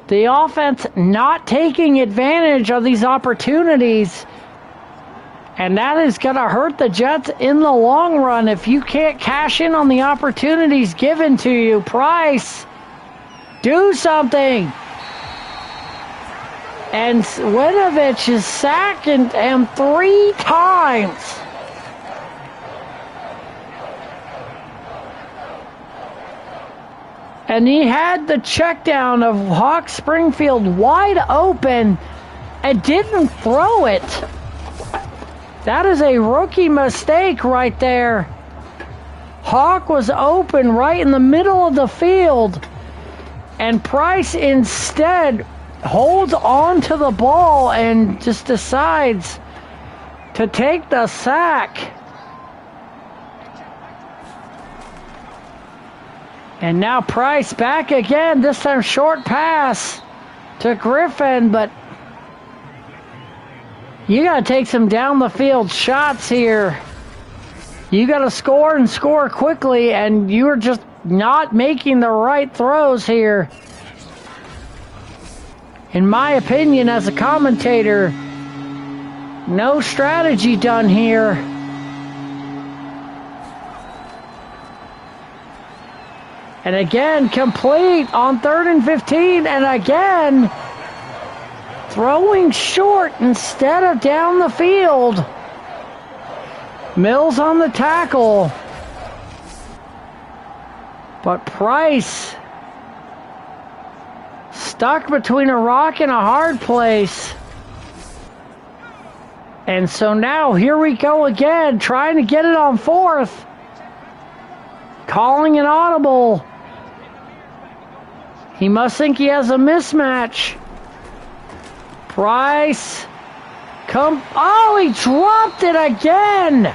the offense not taking advantage of these opportunities. And that is going to hurt the Jets in the long run if you can't cash in on the opportunities given to you. Price, do something. And Winovich is sacking him 3 times. And he had the check down of Hawk Springfield wide open and didn't throw it. That is a rookie mistake right there. Hawk was open right in the middle of the field. And Price instead holds on to the ball and just decides to take the sack. And now Price back again, this time short pass to Griffin, but you got to take some down the field shots here. You got to score and score quickly, and you're just not making the right throws here. In my opinion, as a commentator, no strategy done here. And again, complete on 3rd and 15, and again, throwing short instead of down the field. Mills on the tackle. But Price stuck between a rock and a hard place. And so now here we go again, trying to get it on 4th. Calling an audible. He must think he has a mismatch. Price. Oh, he dropped it again.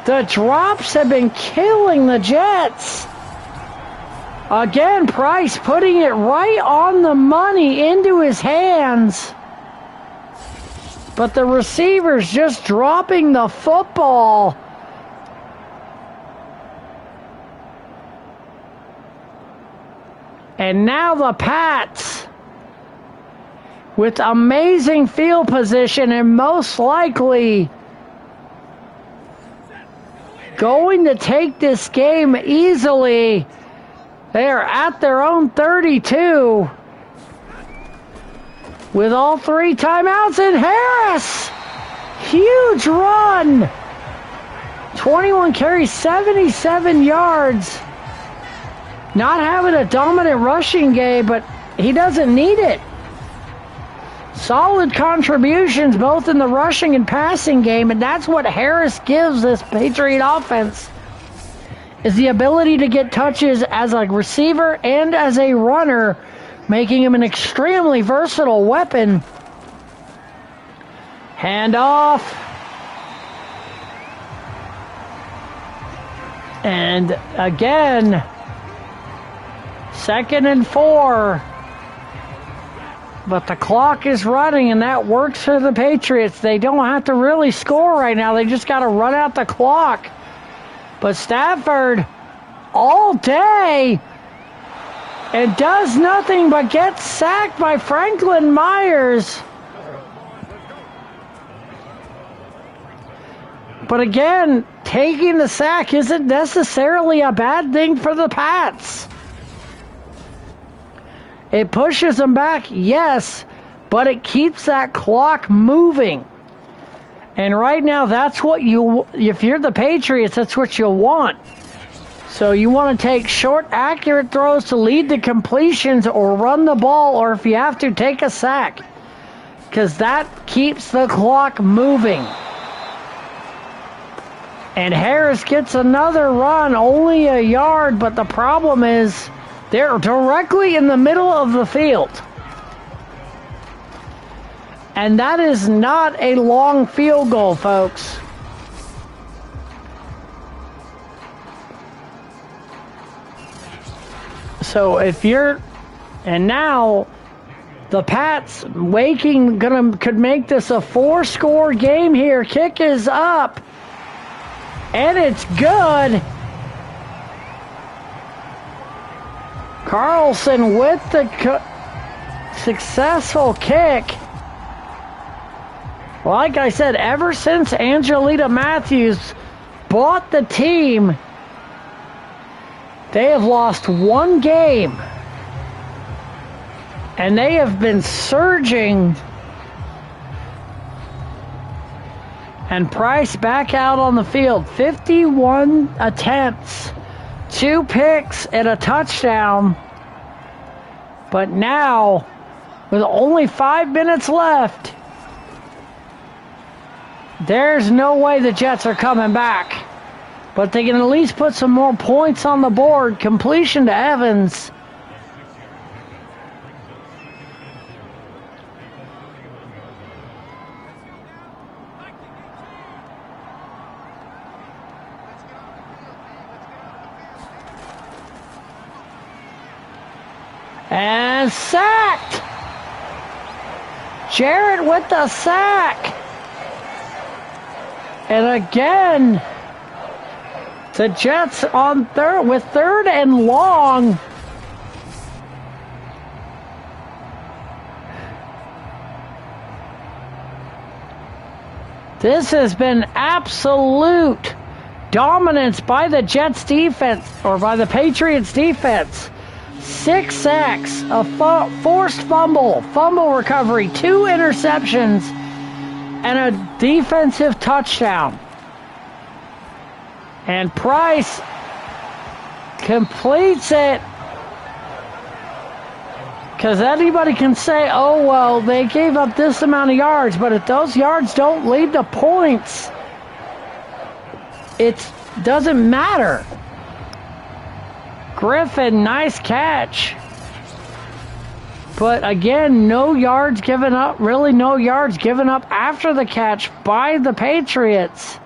The drops have been killing the Jets. Again, Price putting it right on the money into his hands. But the receiver's just dropping the football. And now the Pats, with amazing field position and most likely going to take this game easily. They are at their own 32 with all 3 timeouts, and Harris, huge run, 21 carries, 77 yards. Not having a dominant rushing game, but he doesn't need it. Solid contributions both in the rushing and passing game, and that's what Harris gives this Patriot offense, is the ability to get touches as a receiver and as a runner, making him an extremely versatile weapon. Handoff. And again, 2nd and 4. But the clock is running, and that works for the Patriots. They don't have to really score right now. They just got to run out the clock. But Stafford all day and does nothing but get sacked by Franklin Myers. But again, taking the sack isn't necessarily a bad thing for the Pats. It pushes them back, yes, but it keeps that clock moving. And right now, that's what if you're the Patriots, that's what you want. So you want to take short, accurate throws to lead to completions or run the ball, or if you have to, take a sack. Because that keeps the clock moving. And Harris gets another run, only a yard, but the problem is they're directly in the middle of the field. And that is not a long field goal, folks. So if you're, and now the Pats could make this a 4-score game here. Kick is up. And it's good. Carlson with the successful kick. Like I said, ever since Angelita Matthews bought the team, they have lost one game. And they have been surging. And Price back out on the field. 51 attempts, 2 picks, and a touchdown. But now, with only 5 minutes left, there's no way the Jets are coming back. But they can at least put some more points on the board. Completion to Evans. And sacked. Jarrett with the sack. And again, the Jets on third with 3rd and long. This has been absolute dominance by the Jets defense, or by the Patriots defense. 6 sacks, a forced fumble recovery, 2 interceptions, and a defensive touchdown. And Price completes it. Because anybody can say, oh, well, they gave up this amount of yards, but if those yards don't lead to points, it doesn't matter. Griffin, nice catch. But again, no yards given up, really no yards given up after the catch by the Patriots,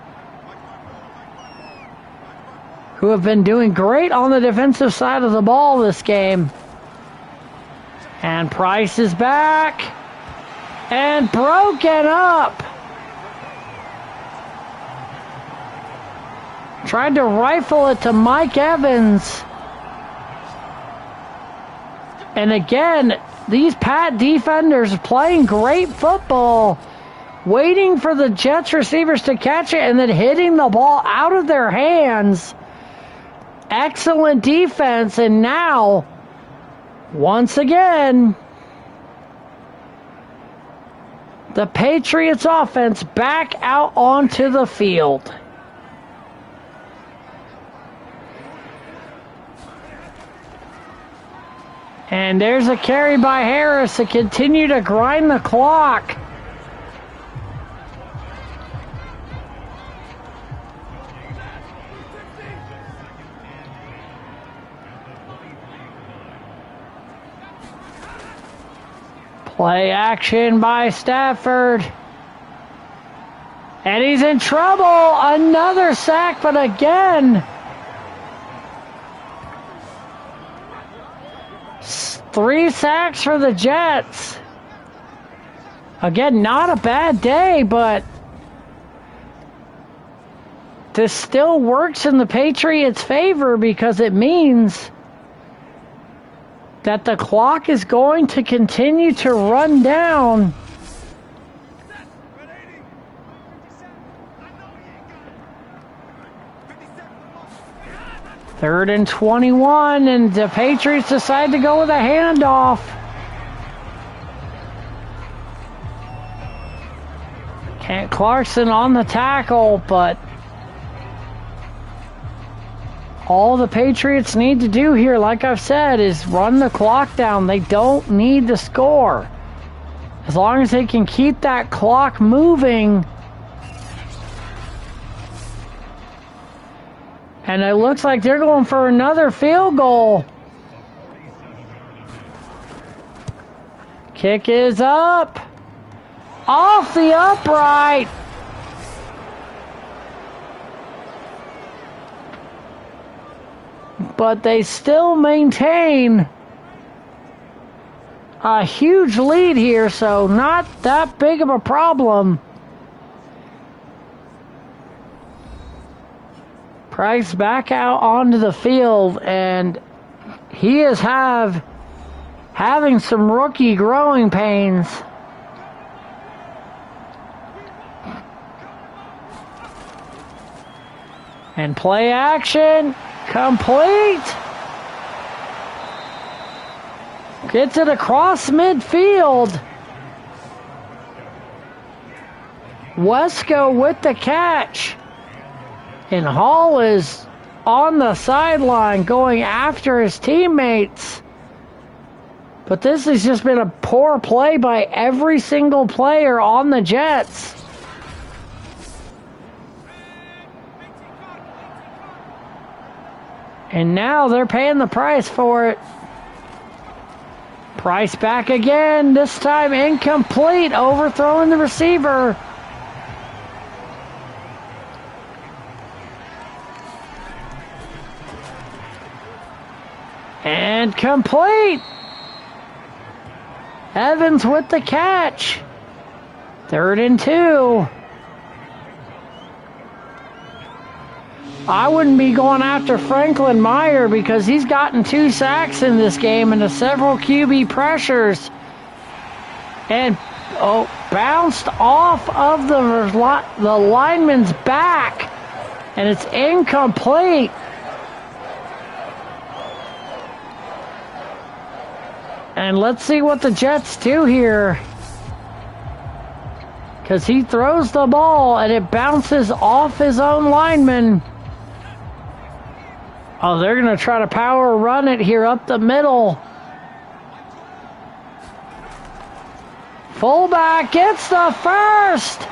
who have been doing great on the defensive side of the ball this game. And Price is back and broken up. Tried to rifle it to Mike Evans. And again, these Pat defenders playing great football, waiting for the Jets receivers to catch it and then hitting the ball out of their hands. Excellent defense, and now, once again, the Patriots offense back out onto the field. And there's a carry by Harris to continue to grind the clock. Play action by Stafford. And he's in trouble. Another sack, but again, 3 sacks for the Jets. Again, not a bad day, but this still works in the Patriots' favor because it means that the clock is going to continue to run down. Third and 21, and the Patriots decide to go with a handoff. Kent Clarkson on the tackle, but all the Patriots need to do here, like I've said, is run the clock down. They don't need to score. As long as they can keep that clock moving. And it looks like they're going for another field goal. Kick is up. Off the upright. But they still maintain a huge lead here, so not that big of a problem. Price back out onto the field, and he is having some rookie growing pains. And play action, complete. Gets it across midfield. Wesco with the catch. And Hall is on the sideline going after his teammates. But this has just been a poor play by every single player on the Jets. And now they're paying the price for it. Price back again, this time incomplete, overthrowing the receiver. And complete. Evans with the catch. 3rd and 2. I wouldn't be going after Franklin Meyer because he's gotten 2 sacks in this game and several QB pressures. And bounced off of the lineman's back. And it's incomplete. And let's see what the Jets do here. Because he throws the ball and it bounces off his own lineman. Oh, they're going to try to power run it here up the middle. Fullback gets the first.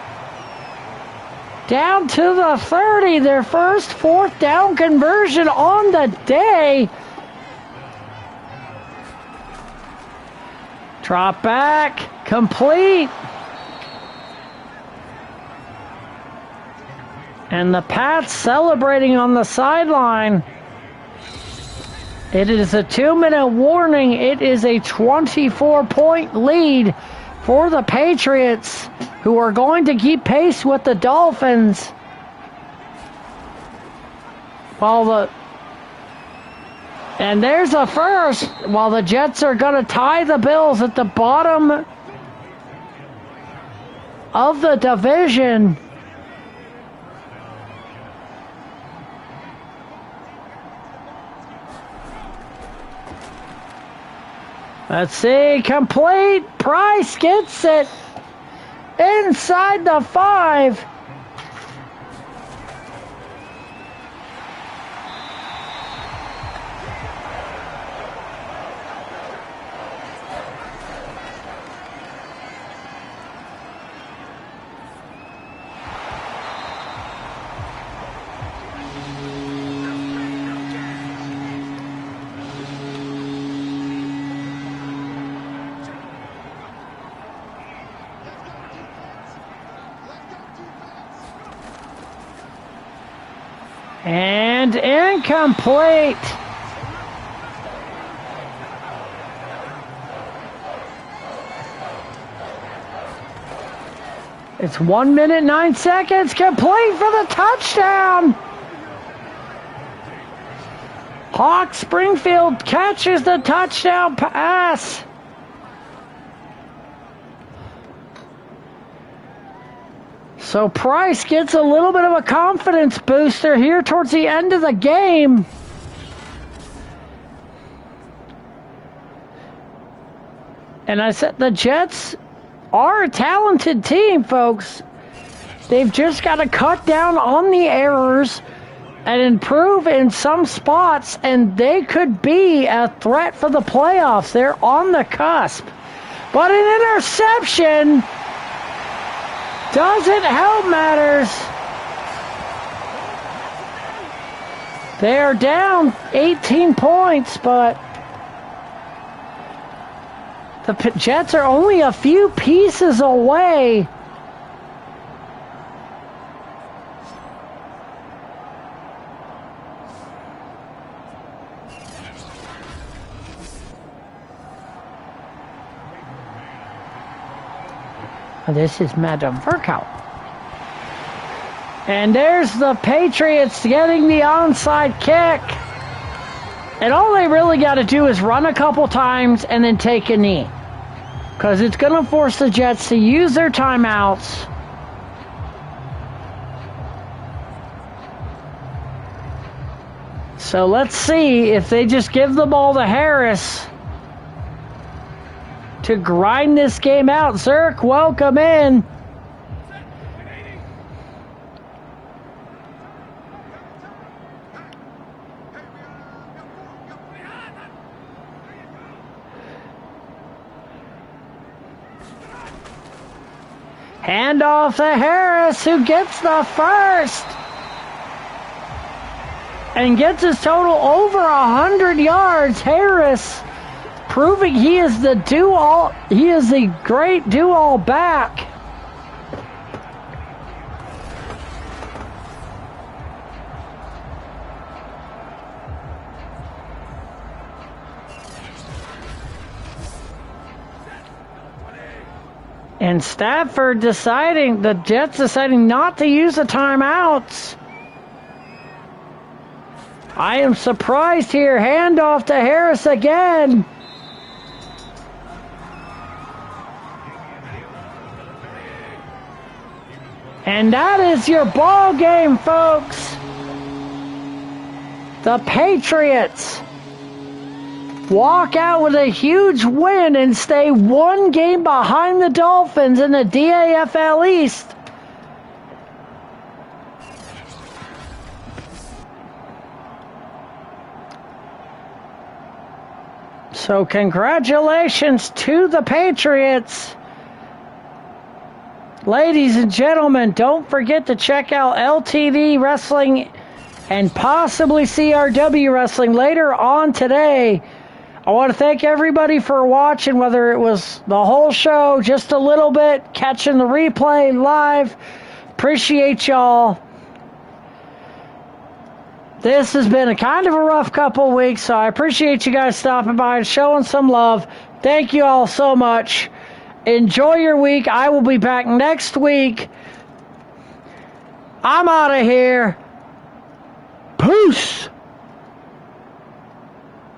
Down to the 30. Their first 4th down conversion on the day. Drop back, complete. And the Pats celebrating on the sideline. It is a 2-minute warning. It is a 24-point lead for the Patriots, who are going to keep pace with the Dolphins. And there's a first, while the Jets are going to tie the Bills at the bottom of the division. Let's see, complete. Price gets it inside the 5. And incomplete. It's 1 minute, 9 seconds. Complete for the touchdown. Hawk Springfield catches the touchdown pass. So Price gets a little bit of a confidence booster here towards the end of the game. And I said the Jets are a talented team, folks. They've just got to cut down on the errors and improve in some spots, and they could be a threat for the playoffs. They're on the cusp. But an interception doesn't help matters. They are down 18 points, but the Jets are only a few pieces away. This is Madame Verkow. And there's the Patriots getting the onside kick. And all they really got to do is run a couple times and then take a knee. Because it's going to force the Jets to use their timeouts. So let's see if they just give the ball to Harris to grind this game out. Zerk, welcome in. Handoff to Harris, who gets the first and gets his total over 100 yards. Harris proving he is the great do-all back. And Stafford the Jets deciding not to use the timeouts. I am surprised here. Handoff to Harris again. And that is your ball game, folks. The Patriots walk out with a huge win and stay one game behind the Dolphins in the DAFL East. So congratulations to the Patriots. Ladies and gentlemen, don't forget to check out LTD Wrestling and possibly CRW Wrestling later on today. I want to thank everybody for watching, whether it was the whole show, just a little bit, catching the replay live. Appreciate y'all. This has been a kind of a rough couple of weeks, so I appreciate you guys stopping by and showing some love. Thank you all so much. Enjoy your week. I will be back next week. I'm out of here. Peace.